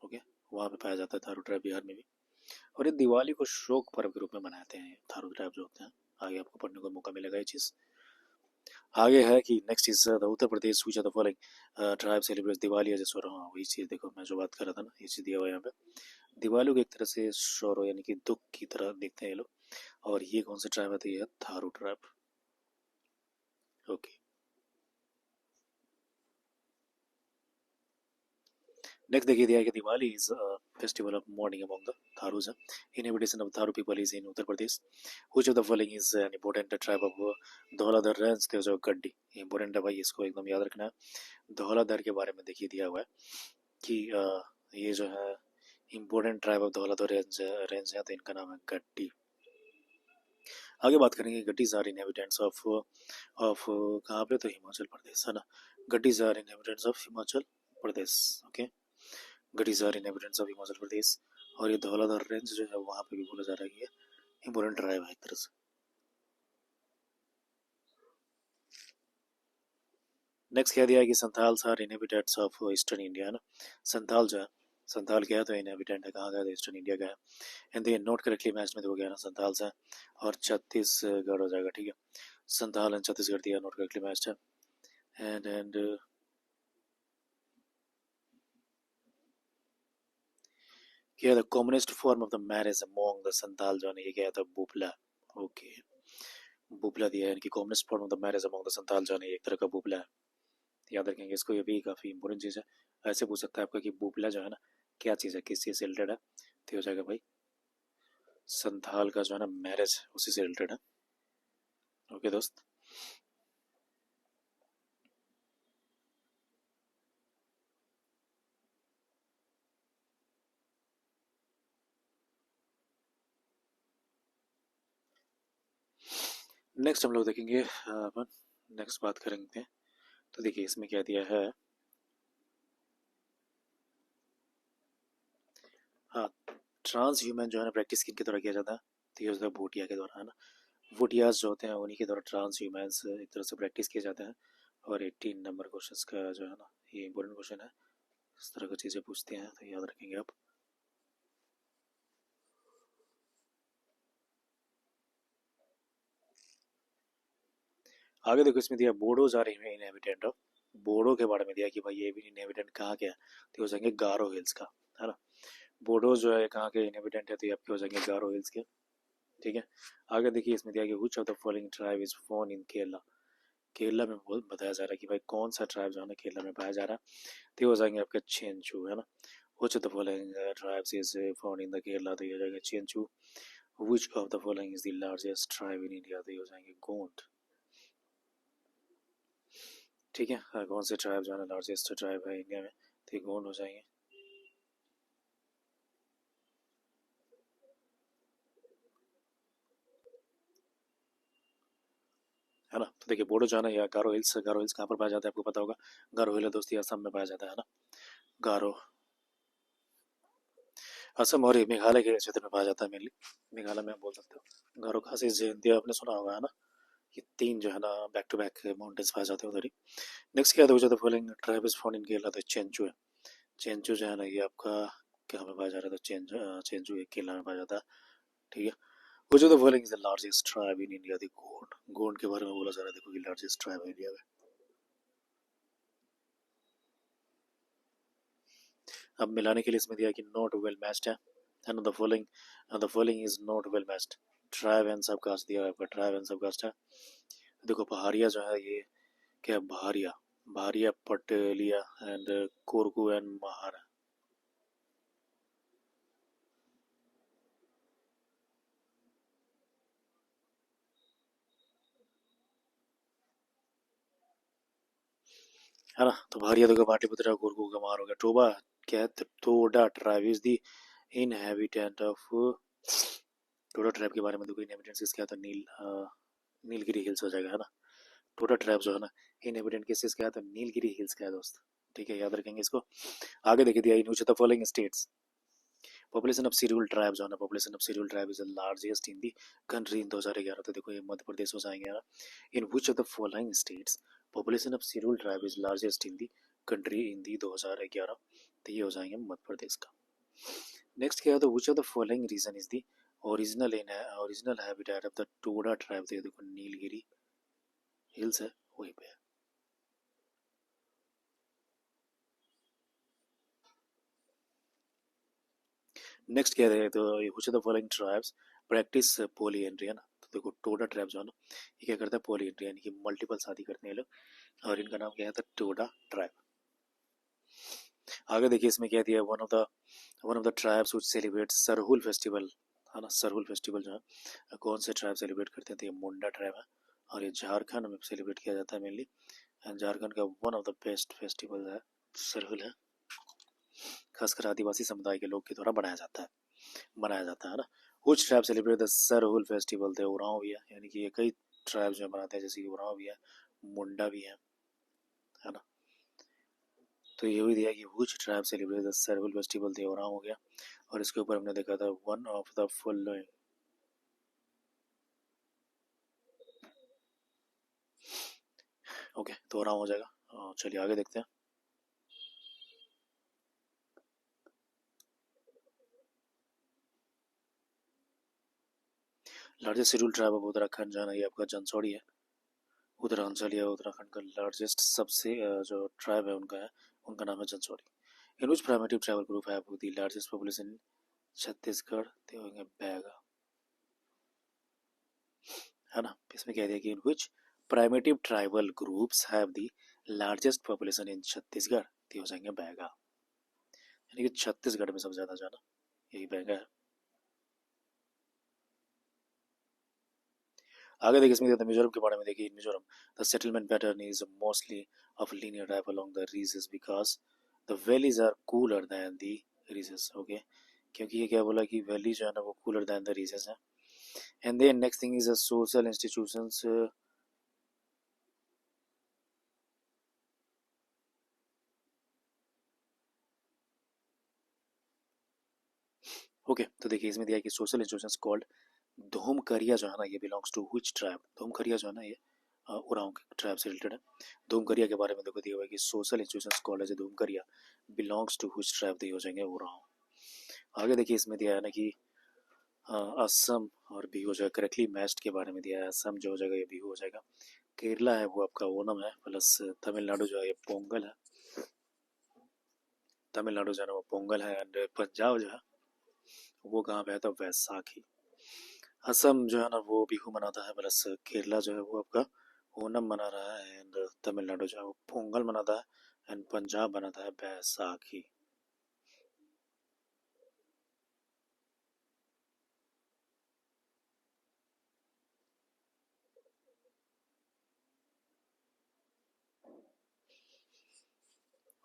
[SPEAKER 1] ओके, वहाँ पे पाया जाता है थारू ट्राइब, बिहार में भी। और ये दिवाली को शोक पर्व के रूप में मनाते हैं थारू ट्राइब जो होते हैं। आगे आपको पढ़ने को मौका मिलेगा ये चीज़। आगे है कि next is the Uttar Pradesh which are the following tribe celebrate Diwali as a sorrow, हाँ वही चीज़ देखो मैं जो बात कर रहा था ना, ये चीज़ दिया हुआ है यहाँ पे। दिवाली को एक तरह से सौरव यानी कि दुख की तरह देखते हैं ये लोग। और ये कौन सा ट्राइब है, तो ये है थारू ट्राइब, ओके। नेक्स्ट देखिए दिया है कि Diwali is festival of morning among the Tharus. Inhabitation of Tharu people is in Uttar Pradesh. Which of the following is an important tribe of Dhauladhar range, they जो गड्डी, इंपॉर्टेंट है भाई, इसको एकदम याद रखना है। धौलाधर के बारे में देखिए दिया हुआ है कि ये जो है important tribe of Dhauladhar range है, तो इनका नाम है गड्डी। आगे बात करेंगे, गड्डीज आर इनहेबिटेंट्स ऑफ कहाँ पे, तो हिमाचल प्रदेश, है ना। Gaddis are inhabitants of Himachal Pradesh, okay. Gaddis are inhabitants of Himachal Pradesh. और ये धौलाधर रेंज जो है वहाँ पे भी बोला जा रहा है कि ये इंपॉर्टेंट ट्राइब है एक तरह से। नेक्स्ट कह दिया है कि Santhals are inhabitants of eastern India, है ना। संथाल जो है, संथाल क्या है, तो इनहेबिटेंट है, कहाँ का है, तो ईस्टर्न इंडिया का है। एंड ये नोट करेक्टली मैच में देखो गया ना, संथाल्स है और छत्तीसगढ़ हो जाएगा, ठीक है। संथाल एंड छत्तीसगढ़ दिया, नोट करेक्टली मैच है। एंड क्या था, commonest form of the marriage among the Santhal जो है ये क्या था, बुपला, ओके। बुपला दिया है, इनकी commonest form of the marriage among the Santhal जो है एक तरह का बुपला है, याद रखेंगे इसको, ये भी काफ़ी इंपॉर्टेंट चीज़ है। ऐसे पूछ सकता है आपका कि बुपला जो है ना क्या चीज़ है, किस चीज़ से रिलेटेड है, तो हो जाएगा भाई संथाल का जो है ना मैरिज उसी से रिलेटेड है, ओके दोस्त। नेक्स्ट हम लोग देखेंगे अपन, नेक्स्ट बात करेंगे, तो देखिए इसमें क्या दिया है, हाँ, ट्रांस ह्यूमन जो है ना प्रैक्टिस किन के द्वारा किया जाता है, तो ये होता है भूटिया के द्वारा, है ना। भूटियाज जो होते हैं उन्हीं के द्वारा ट्रांस ह्यूमन्स एक तरह से प्रैक्टिस किए जाते हैं। और 18 नंबर क्वेश्चन का जो है ना ये इंपॉर्टेंट क्वेश्चन है, इस तरह की चीज़ें पूछते हैं, तो याद रखेंगे आप। आगे देखो इसमें दिया Bodos are inhabitant of, Bodo के बारे में दिया कि भाई ये भी इनहेबिटेंट कहाँ के है, तो हो जाएंगे गारो हिल्स का, है ना। बोडो जो है कहाँ के इनहेबिटेंट है, तो ये आपके हो जाएंगे गारो हिल्स के, ठीक है। आगे देखिए इसमें दिया कि which of the following tribe is found in Kerala, Kerala में बताया जा रहा है कि भाई कौन सा ट्राइब जो है ना केरला में पाया जा रहा है, तो हो जाएंगे आपके चेंचू, है ना। Which of the following tribes is found in the Kerala, तो ये हो जाएगा Chenchu. Which of the following is the largest tribe in India, तो ये हो जाएंगे गोंड, ठीक है। कौन से ट्राइब जो है ना लार्जेस्ट ट्राइब है इंडिया में, तो ये गोंड हो जाएंगे, है ना। तो देखिए बोडो जो है ना या गारो हिल्स, गारो हिल्स कहाँ पर पाया जाता है आपको पता होगा, गारो हिल दोस्ती असम में पाया जाता है ना, गारो असम और ये मेघालय के क्षेत्र में पाया जाता है मेनली। मेघालय में आप बोल सकते हो। गारो खासी जयंती आपने सुना होगा है ना। ये तीन जो है ना बैक टू बैक माउंटेन्स पाए जाते हैं उधर ही। नेक्स्ट क्या है, तो following tribe is found in Kerala, तो चेंचू है। चेंचू जो है ना ये आपका क्या में पाया जा रहा था, चेंचू एक केरला में पाया जाता है। ठीक है। वो जो the following is the largest tribe in India, the Gond. Gond के बारे में बोला जा रहा है, देखो कि लार्जेस्ट ट्राइब है इंडिया में। अब मिलाने के लिए इसमें दिया कि नॉट वेल मैच्ड है ना। The following is not well matched. Tribe and सब कास्ट दिया है आपका, ट्राइब एंड सब कास्ट है। देखो पहाड़िया जो है ये क्या, भारिया, भारिया पटेलिया एंड कोरकू एंड महार। है ना। तो भारिया तो पाटलिपुत्र, कोरकू का महार हो गया। टोबा क्या है, Toda tribe is the inhabitant of. Toda tribe के बारे में देखो, इनहेबिटेंट्स क्या था, नीलगिरी हिल्स हो जाएगा है ना। टोडा ट्राइब जो है ना इनहेबिटेंट किस क्या था, नीलगिरी हिल्स का है दोस्त। ठीक है, याद रखेंगे इसको। आगे देखिए दिया, in which of the following states population of scheduled tribe जो है ना, population of scheduled tribe is the largest in the country in 2011। तो देखो ये मध्य प्रदेश हो जाएंगे ना। In which of the following states population of scheduled tribe is largest in the country in the 2011। तो ये हो जाएंगे मध्य प्रदेश का। नेक्स्ट क्या है, तो which of the following region is the original habitat of the Toda tribe. तो ये देखो नीलगिरी हिल्स है वहीं पे है। नेक्स्ट क्या है, तो which of the following tribes practice polyandry है ना। तो देखो टोडा ट्राइब जो है ना ये क्या करता है, पॉलीएंड्री यानी कि मल्टीपल शादी करते हैं लोग, और इनका नाम क्या है, तो टोडा ट्राइब। आगे देखिए इसमें क्या दिया, one of the tribes which celebrate Sarhul festival है ना। सरहुल फेस्टिवल जो है कौन से ट्राइब सेलिब्रेट करते हैं, तो ये मुंडा ट्राइब है। और ये झारखंड में सेलिब्रेट किया जाता है मेनली। एंड झारखंड का one of the best festival है सरहुल है। खासकर आदिवासी समुदाय के लोग के द्वारा बनाया जाता है ना। कुछ tribe celebrate the Sarhul festival, थे उरांव भी है, यानी कि ये कई ट्राइब जो मनाते हैं, जैसे कि उरांव भी है, मुंडा भी है ना। तो ये भी दिया कि which tribe celebrate the Sarhul festival, थे उरांव हो गया। और इसके ऊपर हमने देखा था one of the following. Okay, तो उरांव हो जाएगा। चलिए आगे देखते हैं। Largest schedule tribe of Uttarakhand जो है ना ये आपका जनसौड़ी है। उत्तरांचल या उत्तराखंड का लार्जेस्ट सबसे जो ट्राइब है उनका है, उनका नाम है Jaunsari. In which primitive tribal group है the largest population, Chhattisgarh, they होंगे बैगा है ना। इसमें कह दिया कि in which primitive tribal groups have the largest population in Chhattisgarh, they हो जाएंगे बैगा। यानी कि छत्तीसगढ़ में सबसे ज्यादा जाना यही बैगा है। आगे देखिए इसमें मिजोरम के बारे में देखिए। Mizoram the settlement pattern is mostly of linear type along the ridges because the valleys are cooler than the ridges. Okay, क्योंकि ये क्या बोला कि वैली जो है ना वो कूलर देन द रीजेस है। And then next thing is social institutions. Okay, तो देखिए इसमें दिया कि सोशल इंस्टीट्यूशंस कॉल्ड धूमकरिया जो है ना ये बिलोंग्स टू व्हिच ट्राइब। धूमकरिया जो है ना ये उरांव के ट्राइब से रिलेटेड है। धूमकरिया के बारे में देखो दिया हुआ है कि social institutions called as Dhumkuria belongs to which tribe, तो ये हो जाएंगे उरांव। आगे देखिए इसमें दिया है ना कि असम और बिहू जो है करेक्टली मैच्ड के बारे में दिया है। असम जो हो जाएगा ये बिहू हो जाएगा। केरला है वो आपका ओनम है, प्लस तमिलनाडु जो है ये पोंगल है। तमिलनाडु जो है ना वो पोंगल है। एंड पंजाब जो है वो कहाँ पे है, तो वैसाखी। असम जो है ना वो बिहू मनाता है, प्लस केरला जो है वो आपका ओनम मना रहा है। एंड तमिलनाडु जो है वो पोंगल मनाता है। एंड पंजाब मनाता है बैसाखी।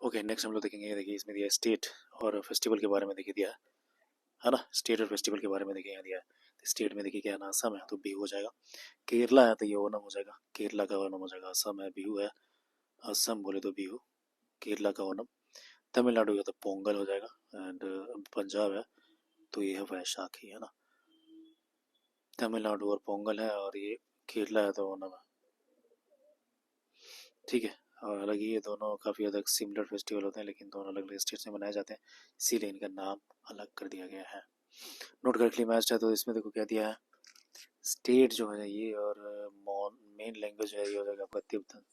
[SPEAKER 1] ओके, नेक्स्ट हम लोग देखेंगे। देखिए इसमें दिया स्टेट और फेस्टिवल के बारे में देखिए दिया है ना। स्टेट और फेस्टिवल के बारे में देखिए यहाँ दिया है। स्टेट में देखिए क्या है ना, असम है तो बिहू हो जाएगा। केरला है तो ये ओनम हो जाएगा, केरला का ओनम हो जाएगा। असम है बिहू है, असम बोले तो बिहू, केरला का ओनम। तमिलनाडु है तो पोंगल हो जाएगा। एंड पंजाब है तो ये है वैशाखी, है ना। तमिलनाडु और पोंगल है, और ये केरला है तो ओणम है। ठीक है। और हालांकि ये दोनों काफ़ी अलग सिमिलर फेस्टिवल होते हैं, लेकिन दोनों अलग अलग स्टेट्स में मनाए जाते हैं, इसीलिए इनका नाम अलग कर दिया गया है। नोट करेक्टली मैच्ड है, तो इसमें देखो क्या दिया है। स्टेट जो है ये, और मेन लैंग्वेज है ये हो जाएगा आपका तिब्बतन,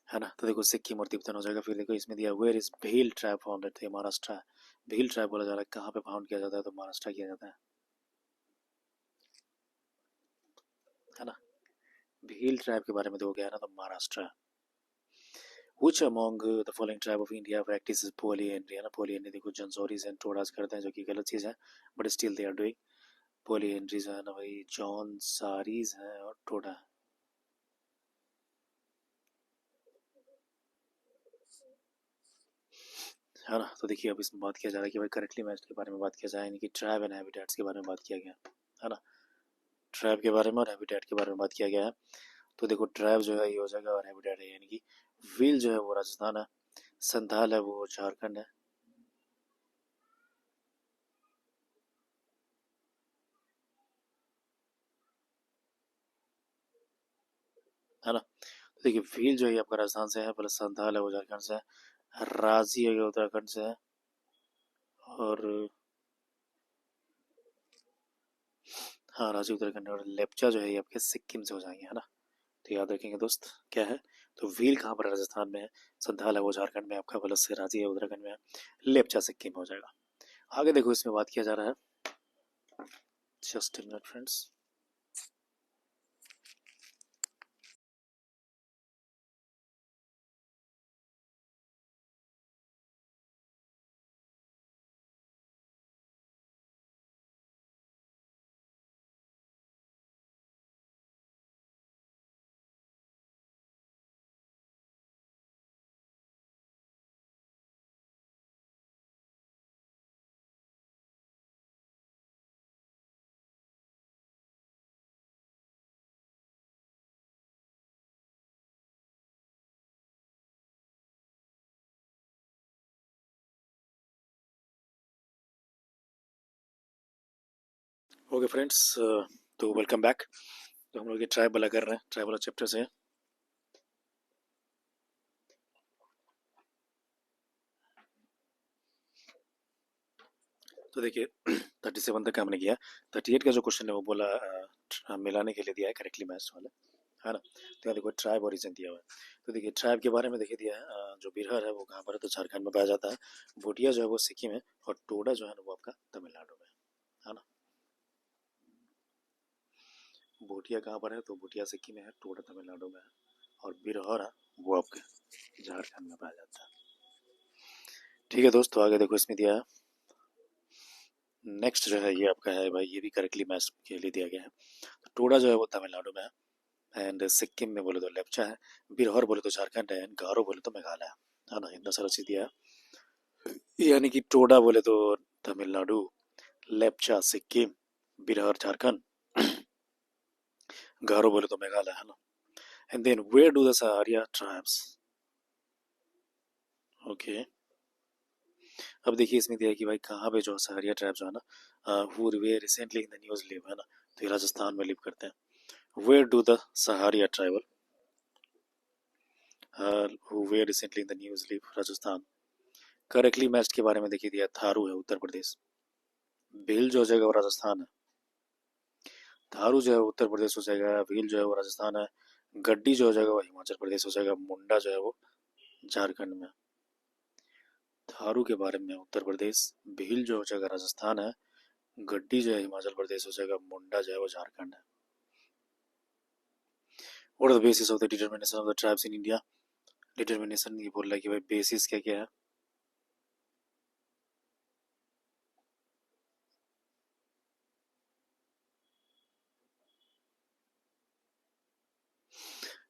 [SPEAKER 1] है ना। तो देखो सिक्किम और तिब्बतन हो जाएगा। फिर देखो इसमें दिया where is Bhil tribe founded, थे महाराष्ट्र। भील ट्राइब बोला जा रहा है, कहाँ पे फाउंड किया जाता है, तो महाराष्ट्र किया जाता है ना। भील ट्राइब के बारे में देखो क्या है ना, तो Maharashtra. Which among the following tribe of India practices polyandry, है ना। polyandry देखो जंसोरीज एंड टोडास करते हैं, जो कि गलत चीज़ है, but still they are doing polyandry, जो है ना भाई, जॉनसारीज है और टोडा, है ना। तो देखिए अब इसमें बात किया जा रहा है कि भाई करेक्टली मैच के बारे में बात किया जाए, यानी कि ट्राइब एंड हैबिटेट्स के बारे में बात किया गया है ना। ट्राइब के बारे में और हैबिटेट के बारे में बात किया गया है। तो देखो ट्राइब जो है ये हो जाएगा, और हैबिटेट है यानी कि व्हील जो है वो राजस्थान है, संथाल है वो झारखंड है ना। तो देखिए व्हील जो है ये आपका राजस्थान से है, प्लस संथाल है वो झारखंड से है, राजी है ये उत्तराखंड से है, और हाँ राजी उत्तराखंड है, और लेपचा जो है ये आपके सिक्किम से हो जाएंगे, है ना। तो याद रखेंगे दोस्त क्या है, तो व्हील कहाँ पर है, राजस्थान में है, संथाल है वो झारखंड में आपका, प्लस से राजी है उत्तराखंड में है, लेपचा सिक्किम हो जाएगा। आगे देखो इसमें बात किया जा रहा है, just a minute friends. Okay friends, तो वेलकम बैक। तो हम लोग ये ट्राइब वाला कर रहे हैं, ट्राइब वाला चैप्टर से। तो देखिए 37 तक हमने किया। 38 का जो क्वेश्चन है वो बोला मिलाने के लिए दिया है करेक्टली मैच वाला, है ना। तो यहाँ देखो ट्राइब ओरिजिन दिया हुआ है। तो देखिए ट्राइब के बारे में देखिए दिया है, जो बिरहर है वो कहाँ पर है, तो झारखंड में पाया जाता है। भोटिया जो है वो सिक्किम है, और टोडा जो है ना वो आपका तमिलनाडु में है ना। भोटिया कहाँ पर है, तो भोटिया सिक्किम में है, टोडा तमिलनाडु में है, और बिरहर है वो आपके झारखंड में पाया जाता है। ठीक है दोस्तों, आगे देखो इसमें दिया है। नेक्स्ट जो है ये आपका है भाई, ये भी करेक्टली मैच के लिए दिया गया है। तो टोडा जो है वो तमिलनाडु में है, एंड सिक्किम में बोले तो लेप्चा है, बिरहर बोले तो झारखंड है, एंड गारो बोले तो मेघालय है ना। इतना सारा चीज दिया है, यानी कि टोडा बोले तो तमिलनाडु, लेप्चा सिक्किम, बिरहर झारखंड, गारो बोले तो मेघालय, है ना। And then where do the Sahariya tribes, okay. अब देखिए इसमें दिया है कि भाई कहाँ पे जो सहारिया ट्राइब जो है ना, who were recently in the news live, है ना। तो ये राजस्थान में लिव करते हैं। Where do the Sahariya tribal who were recently in the news live, Rajasthan. Correctly matched के बारे में देखिए दिया, थारू है उत्तर प्रदेश, भील जो हो जाएगा वो राजस्थान है, थारू जो है वो उत्तर प्रदेश हो जाएगा, भील जो है वो राजस्थान है, गड्डी जो हो जाएगा वो हिमाचल प्रदेश हो जाएगा, मुंडा जो है वो झारखंड में। थारू के बारे में उत्तर प्रदेश, भील जो हो जाएगा राजस्थान है, गड्डी जो है हिमाचल प्रदेश हो जाएगा, मुंडा जो है वो झारखंड है। What are the basis of the determination of the tribes in India. Determination ये बोल रहा है कि भाई बेसिस क्या क्या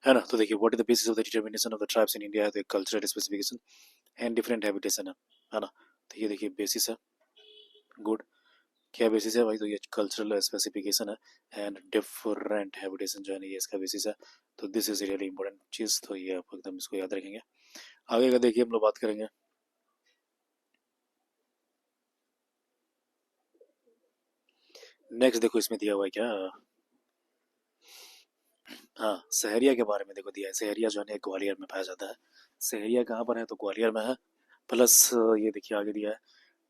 [SPEAKER 1] है ना। तो देखिए what is the basis of the determination of the tribes in India है, तो cultural specification and different habitation है ना। तो ये देखिए बेसिस है, गुड। क्या बेसिस है भाई? तो ये कल्चरल स्पेसिफिकेशन है एंड डिफरेंट हैबिटेशन जो है ना, ये इसका बेसिस है। तो दिस इज रियली इंपॉर्टेंट चीज़, तो ये आप एकदम इसको याद रखेंगे। आगे का देखिए हम लोग बात करेंगे। नेक्स्ट देखो इसमें दिया हुआ है क्या। हाँ, सहरिया के बारे में देखो दिया है। सहरिया जो है ना ग्वालियर में पाया जाता है। सहरिया कहाँ पर है? तो ग्वालियर में है। प्लस ये देखिए आगे दिया है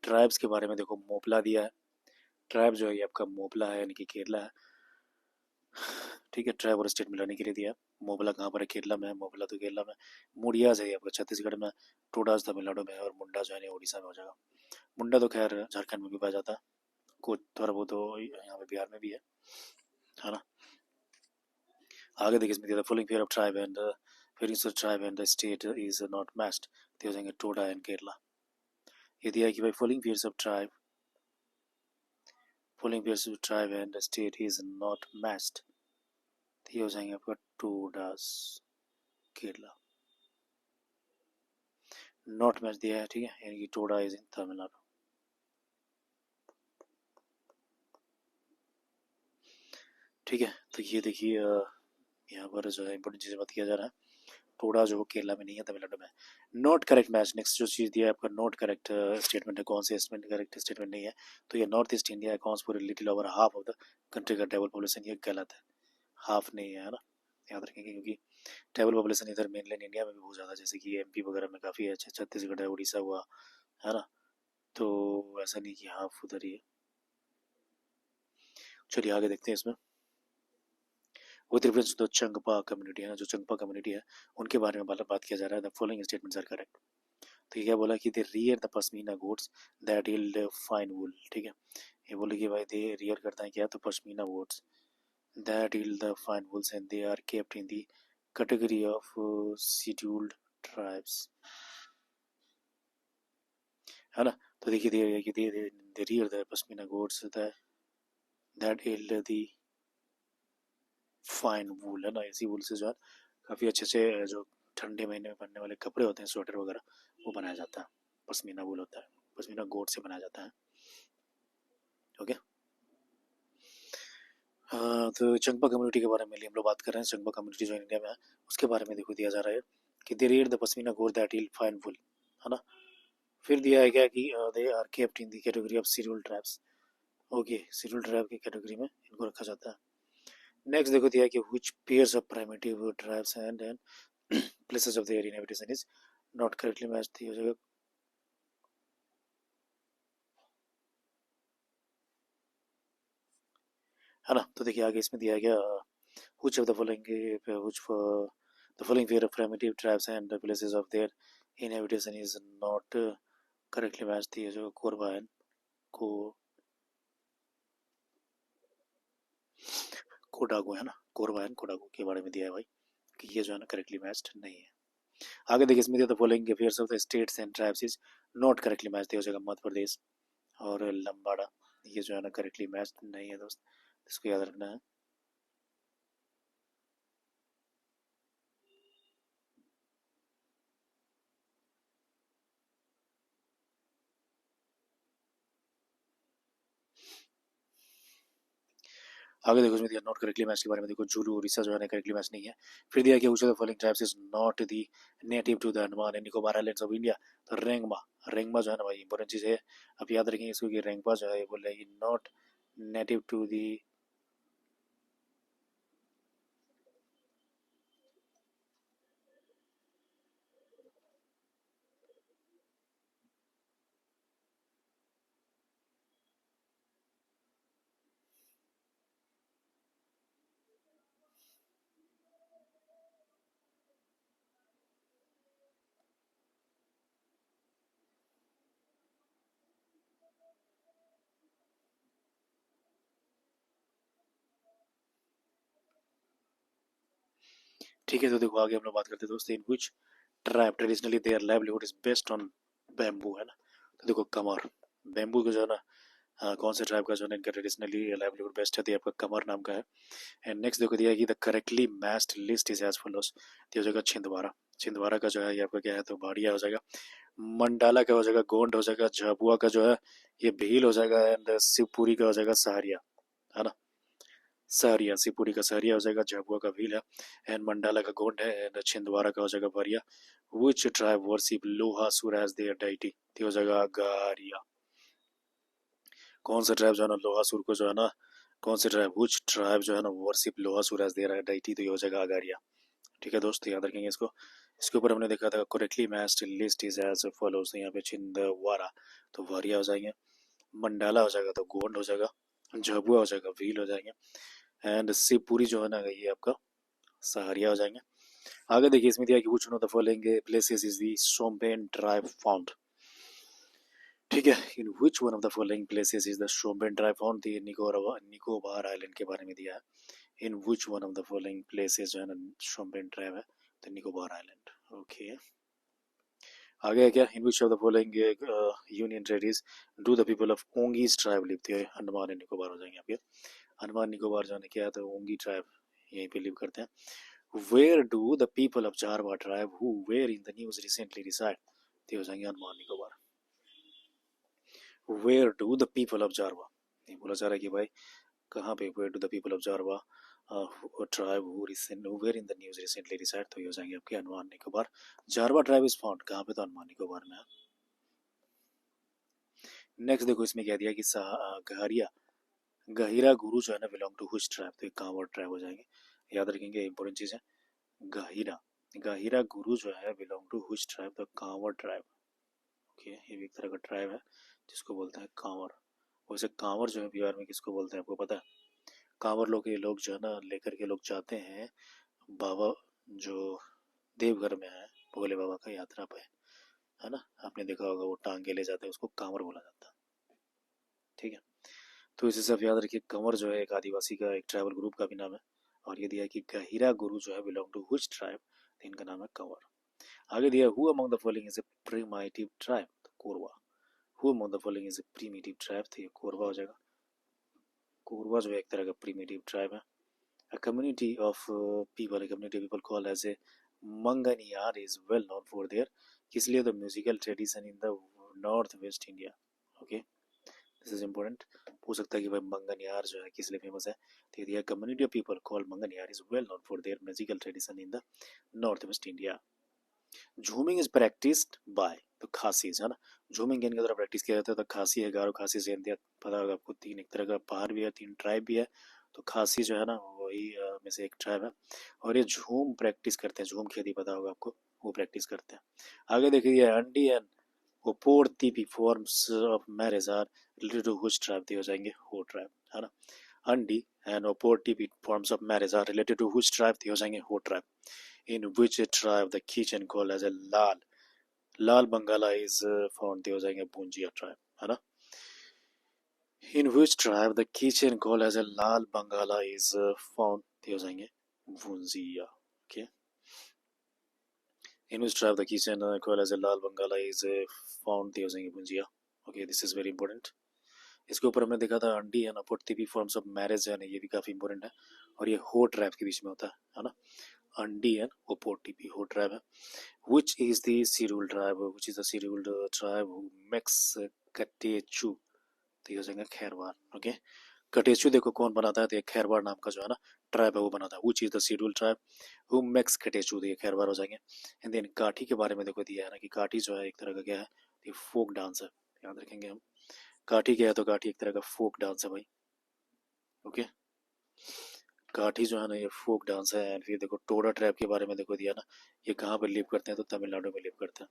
[SPEAKER 1] ट्राइब्स के बारे में। देखो मोपला दिया है। ट्राइब जो है ये आपका मोपला है, यानी कि केरला है। ठीक है, ट्राइब और स्टेट मिलाने के लिए दिया है। मोपला कहाँ पर है? केरला में है। मोपला तो केरला में। मुड़ियाज है ये आपका छत्तीसगढ़ में। टोडाज तमिलनाडु में है। और मुंडा जो है ना उड़ीसा में हो जाएगा। मुंडा तो खैर झारखंड में भी पाया जाता है। कुछ थोड़ा बहुत तो यहाँ पे बिहार में भी है ना। आगे देखिए इसमें दिया था fooling fair of tribe and feelings of tribe and the state is not matched. तो हो जाएंगे टोडा एंड केरला। ये दिया है कि भाई fooling fairs of tribe and the state is not matched। तो ये हो जाएंगे आपका टोडास केरला। नॉट मैच दिया है, ठीक है, यानी कि टोडा इज इन तमिलनाडु। ठीक है, तो ये देखिए यहाँ पर जो है इंपॉर्टेंट चीज़ बात किया जा रहा है। टोडा जो केरला में नहीं है, तमिलनाडु में। Not correct match. नेक्स्ट जो चीज़ दिया है आपका नॉट करेक्ट स्टेटमेंट है। कौन से स्टेटमेंट करेक्ट स्टेटमेंट नहीं है? तो ये north east India accounts for little over half of the country का ट्राइबल पॉपुलेशन, ये गलत है। हाफ नहीं है ना, याद रखेंगे, क्योंकि ट्राइबल पॉपुलेशन इधर मेनलैंड इंडिया में भी बहुत ज़्यादा है, जैसे कि एमपी वगैरह में काफ़ी है, छत्तीसगढ़ है, उड़ीसा हुआ, है ना। तो ऐसा नहीं कि हाफ उधर ही है। चलिए आगे देखते हैं इसमें। With reference to the Changpa community है ना, जो चंगपा कम्युनिटी है उनके बारे में बात किया जा रहा है। The following statements are correct. तो ये क्या बोला कि they rear the pashmina goats that yield fine wool. ठीक है, ये बोले कि भाई दे रियर करता है क्या? तो pashmina goats that yield the fine wools and they are kept in the category of scheduled tribes, है ना। तो देखिए दिया गया कि they rear the pashmina goats that yield the fine wool, है ना। इसी वूल से जो है काफ़ी अच्छे से जो ठंडे महीने में पहनने वाले कपड़े होते हैं, स्वेटर वगैरह, वो बनाया जाता है। पश्मीना वूल होता है, पश्मीना गोट से बनाया जाता है। ओके। हाँ, तो चंगपा कम्युनिटी के बारे में हम लोग बात कर रहे हैं। चंगपा कम्युनिटी जो इंडिया में है उसके बारे में देखो दिया जा रहा है कि they rear the pashmina goat that yield fine wool, है ना। फिर दिया है क्या कि they are kept in the category of schedule tribes. Okay, schedule tribe की कैटेगरी में इनको रखा जाता है। नेक्स्ट देखो दिया है कि which pairs of primitive tribes and places of their inhabitation is not correctly matched, हो जाएगा। है ना। तो देखिए आगे इसमें दिया गया which of the following which the following pair of primitive tribes and the places of their inhabitation is not correctly matched, ये जो कोरबा एंड को कोडागो, है ना। कोरबा एंड कोडागो के बारे में दिया है भाई कि ये जो है ना करेक्टली मैच्ड नहीं है। आगे देखिए इसमें दिया the following affairs of the states and tribes is not correctly matched, हो जाएगा मध्य प्रदेश और लंबाड़ा। ये जो है ना करेक्टली मैच्ड नहीं है दोस्त, इसको याद रखना है। आगे देखो इसमें दिया नॉट करेक्टली मैच के बारे में। देखो जुलू उड़ीसा जो है ना करेक्टली मैच नहीं है। फिर दिया कि which of the following tribes is not the native to the Andaman and Nicobar islands of India. तो रेंगमा, रेंगमा जो है ना भाई इंपॉर्टेंट चीज़ है, अब याद रखेंगे इसको कि रेंगमा जो है ये बोल रहे हैं नॉट नेटिव टू दी। ठीक है, तो देखो आगे हम लोग बात करते हैं दोस्तों। In which tribe traditionally their livelihood is based on bamboo, है ना। तो देखो कमर, बैम्बू को जो है ना कौन से ट्राइब का जो है ना इनका ट्रेडिशनली लाइवलीहुड बेस्ट है, तो ये आपका कमर नाम का है। एंड नेक्स्ट देखो दिया है कि the correctly matched list is as follows, तो हो जाएगा छिंदवाड़ा। छिंदवाड़ा का जो है ये आपका क्या है, तो भाड़िया हो जाएगा। मंडाला का हो जाएगा गोंड, हो जाएगा झाबुआ का जो है ये भील हो जाएगा, एंड शिवपुरी का हो जाएगा सहारिया, है ना। सहरिया, शिवपुरी का सहरिया हो जाएगा, झाबुआ का भील है, एंड मंडाला का गोंड है, एंड छिंदवाड़ा का हो जाएगा Bariya. Which tribe worship Lohasur as their deity, तो हो जाएगा गारिया। कौन सा ट्राइब जो है ना लोहासुर को जो है ना, कौन से ट्राइब, विच ट्राइब जो है ना worship Lohasur as their deity, तो ये हो जाएगा अगारिया। ठीक है दोस्त, याद रखेंगे इसको। इसके ऊपर हमने देखा था correctly matched list is as follows, तो यहाँ पे छिंदवाड़ा तो वारिया हो जाएंगे, मंडाला हो जाएगा तो गोंड हो जाएगा, झाबुआ हो जाएगा भील हो जाएंगे, एंड शिवपुरी जो है ना ये आपका सहारिया हो जाएंगे। आगे देखिए इसमें दिया कि which one of the following places is the Shompen tribe found. ठीक है, in which one of the following places is the Shompen tribe found, ये निकोबार आइलैंड के बारे में दिया है। In which one of the following places जो है ना शोम्पेन ट्राइब है, तो निकोबार आइलैंड। ओके, आगे है क्या, in which of the following union territories do the people of Onges tribe live, तो अंडमान एंड निकोबार हो जाएंगे आपके। अंडमान निकोबार जो है क्या है, तो ओंगी ट्राइब यहीं पे लिव करते हैं। Where do the people of Jarwa tribe who were in the news recently reside, तो हो जाएंगे Andaman Nicobar. Where do the people of Jarwa, ये बोला जा रहा है कि भाई कहाँ पे, Where do the people of Jarwa tribe who were in the news recently reside, तो ये हो जाएंगे आपके Andaman Nicobar. Jarawa tribe is found कहाँ पे, तो अंडमान निकोबार में है। नेक्स्ट देखो इसमें क्या दिया कि गहरिया, गहिरा गुरु जो है ना बिलोंग टू हुच ट्राइब, तो ये कांवड़ ट्राइब हो जाएंगे। याद रखेंगे, इंपॉर्टेंट चीज है। गहिरा, गहिरा गुरु जो है बिलोंग टू हुच ट्राइब, तो कांवड़ ट्राइब। ओके, ये भी एक तरह का ट्राइब है जिसको बोलते हैं कांवर। वैसे कांवर जो है बिहार में किसको बोलते हैं आपको पता है? कांवर लोग, ये लोग जो है ना लेकर के लोग जाते हैं बाबा जो देवघर में है, भोले बाबा का यात्रा पे, है ना। आपने देखा होगा वो टांग के ले जाते हैं, उसको कांवर बोला जाता है। ठीक है, तो इसे सब याद रखिए। कंवर जो है एक आदिवासी का एक ट्राइबल ग्रुप का भी नाम है। और ये दिया है कि गहिरा गुरु जो है बिलोंग टू हुच ट्राइब, इनका नाम है कंवर। आगे दिया who among the following is a primitive tribe, तो Korwa. Who among the following is a primitive tribe, तो ये कोरवा हो जाएगा। कोरवा जो है एक तरह का प्रिमिटिव ट्राइब है। A community of people, a community of people called as a Manganiyar is well known for their, किस लिए, the musical tradition in the northwest India. Okay, this is important. पूछ सकता है कि भाई मंगनियार जो है किस लिए फेमस है, तो दिया community of people called Manganiyar is well known for their musical tradition in the north west India. Jhuming is practised by, तो खासीज है ना। झूमिंग इनके द्वारा प्रैक्टिस किया जाता है, तो खासी है, गारो, खासी, जैंतिया, पता होगा आपको। तीन एक तरह का पहाड़ भी है, तीन ट्राइब भी है, तो खासी जो है ना वही में से एक ट्राइब है। और ये झूम प्रैक्टिस करते हैं, झूम खेती पता होगा आपको, वो प्रैक्टिस करते हैं। आगे देखिए अंडी and Oportipi forms of marriage are related to which tribe, they हो जाएंगे हो ट्राइब, है ना। अंडी and Oportipi forms of marriage are related to which tribe, they हो जाएंगे Ho tribe. In which tribe the kitchen called as a lal bangala is found, they हो जाएंगे भुंजिया ट्राइब, है ना। In which tribe the kitchen called as a lal bangala is found, they हो जाएंगे Bhunjia. Okay, in which tribe the kitchen called as a lal bangala is found, they हो जाएंगे Bhunjia. Okay, this is very important। इसके ऊपर हमने देखा था अंडी है ना फोर्टी भी फॉर्म्स ऑफ मैरिज है ना, ये भी काफी इंपॉर्टेंट है। और ये हो ट्राइब के बीच में होता है ना। अंडी एंड ओपोटीपी हो ट्राइब है। Which is the scheduled tribe, which is the scheduled tribe who makes catechu, तो ये हो जाएगा खैरवार। ओके, कटेचू देखो कौन बनाता है, तो ये खैरवार नाम का जो है ना ट्राइब है वो बनाता है। Which is the scheduled tribe who makes catechu, तो ये खैरवार हो जाएंगे। एंड देन काठी के बारे में देखो दिया है ना कि काठी जो है एक तरह का क्या है, ये फोक डांस है, याद रखेंगे हम। काठी क्या है, तो काठी एक तरह का फोक डांस है भाई। ओके, काठी जो है ना ये फोक डांस है। एंड फिर देखो टोडा ट्राइब के बारे में देखो दिया ना, ये कहाँ पर लिव करते हैं, तो तमिलनाडु में लिव करते हैं।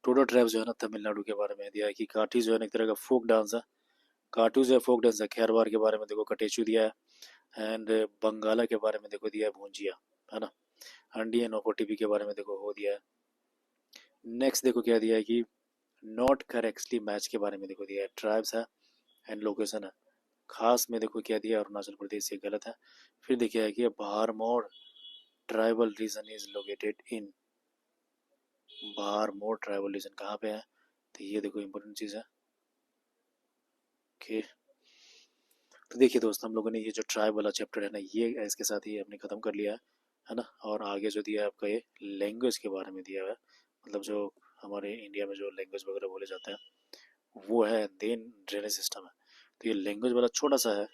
[SPEAKER 1] टोडा ट्राइब जो है ना तमिलनाडु के बारे में दिया है कि काठी जो है ना एक तरह का फोक डांस है। काटू जो है फोक डांस है। खैरवार के बारे में देखो कटेचू दिया है। एंड बंगाला के बारे में देखो दिया है भुंजिया, है ना। हंडी एंड ओपोटीपी के बारे में देखो हो दिया है। नेक्स्ट देखो क्या दिया है कि नॉट करेक्टली मैच के बारे में देखो दिया है, ट्राइब्स है एंड लोकेशन है। खास में देखो क्या दिया है, अरुणाचल प्रदेश, ये गलत है। फिर देखिए है कि Bharmour tribal region is located in, Bharmour tribal region कहाँ पे है, तो ये देखो इंपॉर्टेंट चीज है। ओके, तो देखिए दोस्त, हम लोगों ने ये जो ट्राइब वाला चैप्टर है ना, ये इसके साथ ही हमने ख़त्म कर लिया है ना। और आगे जो दिया है आपका ये लैंग्वेज के बारे में दिया हुआ है, मतलब जो हमारे इंडिया में जो लैंग्वेज वगैरह बोले जाते हैं वो है, देन ड्रेनेज सिस्टम है। तो ये लैंग्वेज वाला छोटा सा है,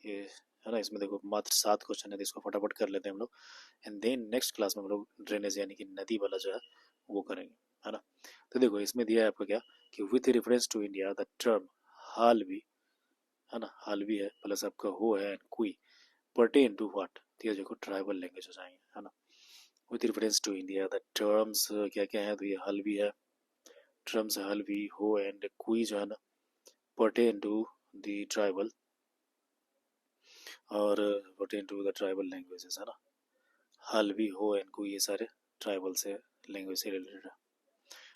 [SPEAKER 1] ये है ना। इसमें देखो मात्र 7 क्वेश्चन है, तो इसको फटाफट कर लेते हैं हम लोग। एंड देन नेक्स्ट क्लास में हम लोग ड्रेनेज यानी कि नदी वाला जो है वो करेंगे, है ना। तो देखो इसमें दिया है आपको क्या, कि with reference to India the term Halbi, है ना, हाल भी है प्लस आपका हो है एंड कुई पर्टेन टू व्हाट, तो ये देखो ट्राइबल लैंग्वेज हो जाएंगे, है ना। With reference to India the terms क्या क्या है, तो ये हल भी है, टर्म्स हल भी हो एंड कुई जो है ना पर्टेन टू द ट्राइबल, और pertain to the tribal languages, है ना। हल भी हो एंड कुई ये सारे ट्राइबल से लैंग्वेज से रिलेटेड है।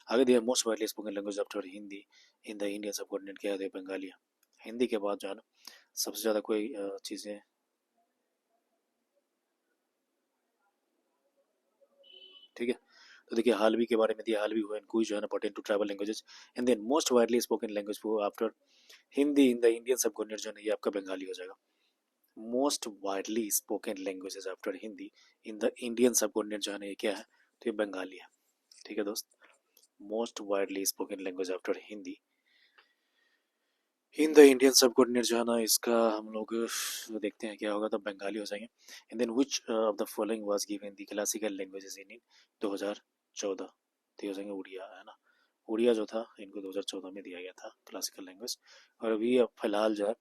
[SPEAKER 1] आगे दिया most widely spoken language after Hindi in the Indian सब कॉन्टिनेंट, क्या है, बंगाली है। हिंदी के बाद जो है ना सबसे ज़्यादा कोई चीज़ें, ठीक है। तो देखिए हालवी के बारे में दिया, हालवी हुआ कोई जो है ना pertain to tribal languages, and then most widely spoken language वो after Hindi in the Indian subcontinent जो है ये आपका बंगाली हो जाएगा। Most widely spoken languages after Hindi in the Indian subcontinent जो है ना ये क्या है, तो ये बंगाली है, ठीक है दोस्त। Most widely spoken language after Hindi in the Indian subcontinent जो है ना, इसका हम लोग देखते हैं क्या होगा, तो बंगाली हो जाएंगे। And then which of the following was given the classical languages in 2014, तो ये हो जाएंगे उड़िया, है ना। उड़िया जो था इनको 2014 में दिया गया था क्लासिकल लैंग्वेज। और अभी अब फिलहाल जो है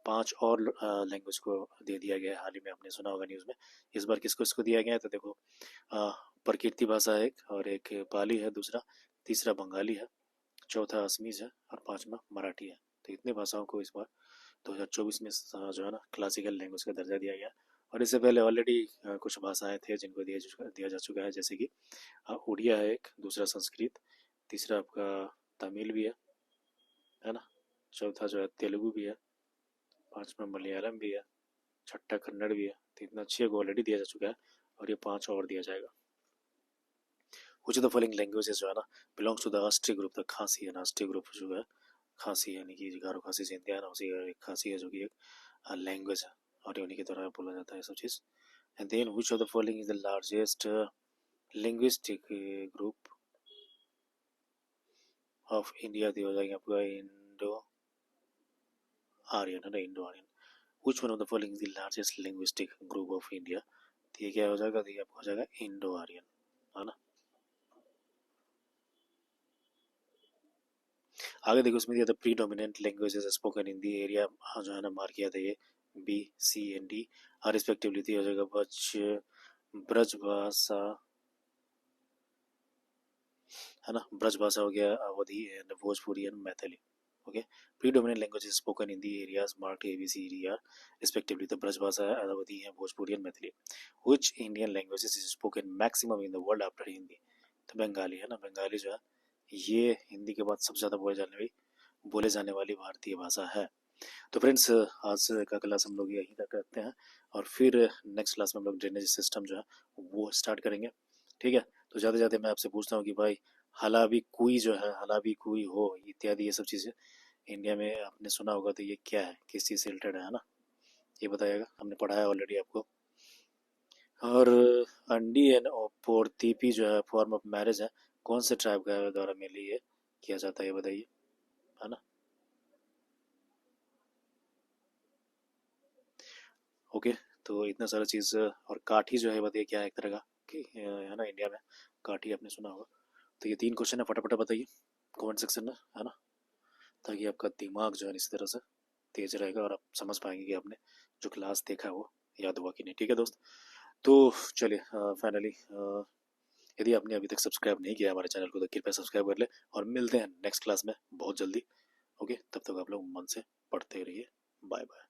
[SPEAKER 1] 5 और लैंग्वेज को दे दिया गया है, हाल ही में आपने सुना होगा न्यूज़ में। इस बार किसको इसको दिया गया है, तो देखो प्रकृति भाषा एक, और एक पाली है दूसरा, तीसरा बंगाली है, चौथा असमीज है, और पांचवा मराठी है। तो इतने भाषाओं को इस बार 2024 में जो है ना क्लासिकल लैंग्वेज का दर्जा दिया गया। और इससे पहले ऑलरेडी कुछ भाषाएं थे जिनको दिया जा चुका है, जैसे कि उड़िया है एक, दूसरा संस्कृत, तीसरा आपका तमिल भी है ना, चौथा जो है तेलुगु भी है, पांचवा मलयालम भी है, छठा कन्नड़ भी है। तो इतना 6 को ऑलरेडी दिया जा चुका है, और ये 5 और दिया जाएगा। कुछ द फॉलोइंग लैंग्वेजेस जो है ना belongs to the Austric group, the Khasi है ना, ऑस्ट्री ग्रुप जो है खासी यानी कि गारो खासी से इंडिया ना, उसी का एक खासी है जो कि एक लैंग्वेज है, और उन्हीं के द्वारा बोला जाता है सब चीज़। And then which of the following is the largest linguistic group of India, दिया हो जाएगा आपका इंडो आर्यन, है ना, Indo Aryan. Which one of the following is the largest linguistic group of India, तो ये क्या हो जाएगा, तो ये आपको हो जाएगा इंडो आर्यन, है ना। आगे देखो इसमें दिया था predominant languages spoken in the area, जो है ना मार्क किया था ये B C and D respectively, थी हो जाएगा ब्रज भाषा, है ना, ब्रज भाषा हो गया, Awadhi and Bhojpuri and Maithili. Okay, predominant languages spoken in the areas marked A B C D are respectively, तो ब्रज भाषा है, अवधी है, Bhojpuri and Maithili. Which Indian languages is spoken maximum in the world after Hindi, तो बंगाली, है ना। बंगाली जो है ये हिंदी के बाद सबसे ज़्यादा बोले जाने वाली भारतीय भाषा है। तो फ्रेंड्स आज का क्लास हम लोग यहीं तक करते हैं, और फिर नेक्स्ट क्लास में हम लोग ड्रेनेज सिस्टम जो है वो स्टार्ट करेंगे, ठीक है। तो ज़्यादा ज़्यादा मैं आपसे पूछता हूँ कि भाई हलावी कुई जो है, हलावी कुई हो इत्यादि ये सब चीज़ें इंडिया में आपने सुना होगा, तो ये क्या है, किस चीज़ से रिलेटेड है ना, ये बताइएगा, हमने पढ़ा है ऑलरेडी आपको। और अंडी एंड पोर्तीपी जो है फॉर्म ऑफ मैरिज है, कौन से ट्राइब का द्वारा मेनली ये किया जाता है, ये बताइए, है ना। ओके, तो इतना सारा चीज़, और काठी जो है बताइए क्या है, एक तरह का कि है ना इंडिया में काठी आपने सुना होगा। तो ये 3 क्वेश्चन है, फटाफट बताइए कमेंट सेक्शन में, है ना, ताकि आपका दिमाग जो है इसी तरह से तेज रहेगा, और आप समझ पाएंगे कि आपने जो क्लास देखा है वो याद हुआ कि नहीं, ठीक है दोस्त। तो चलिए फाइनली यदि आपने अभी तक सब्सक्राइब नहीं किया हमारे चैनल को, तो कृपया सब्सक्राइब कर ले, और मिलते हैं नेक्स्ट क्लास में बहुत जल्दी। ओके, तब तक आप लोग मन से पढ़ते रहिए। Bye bye.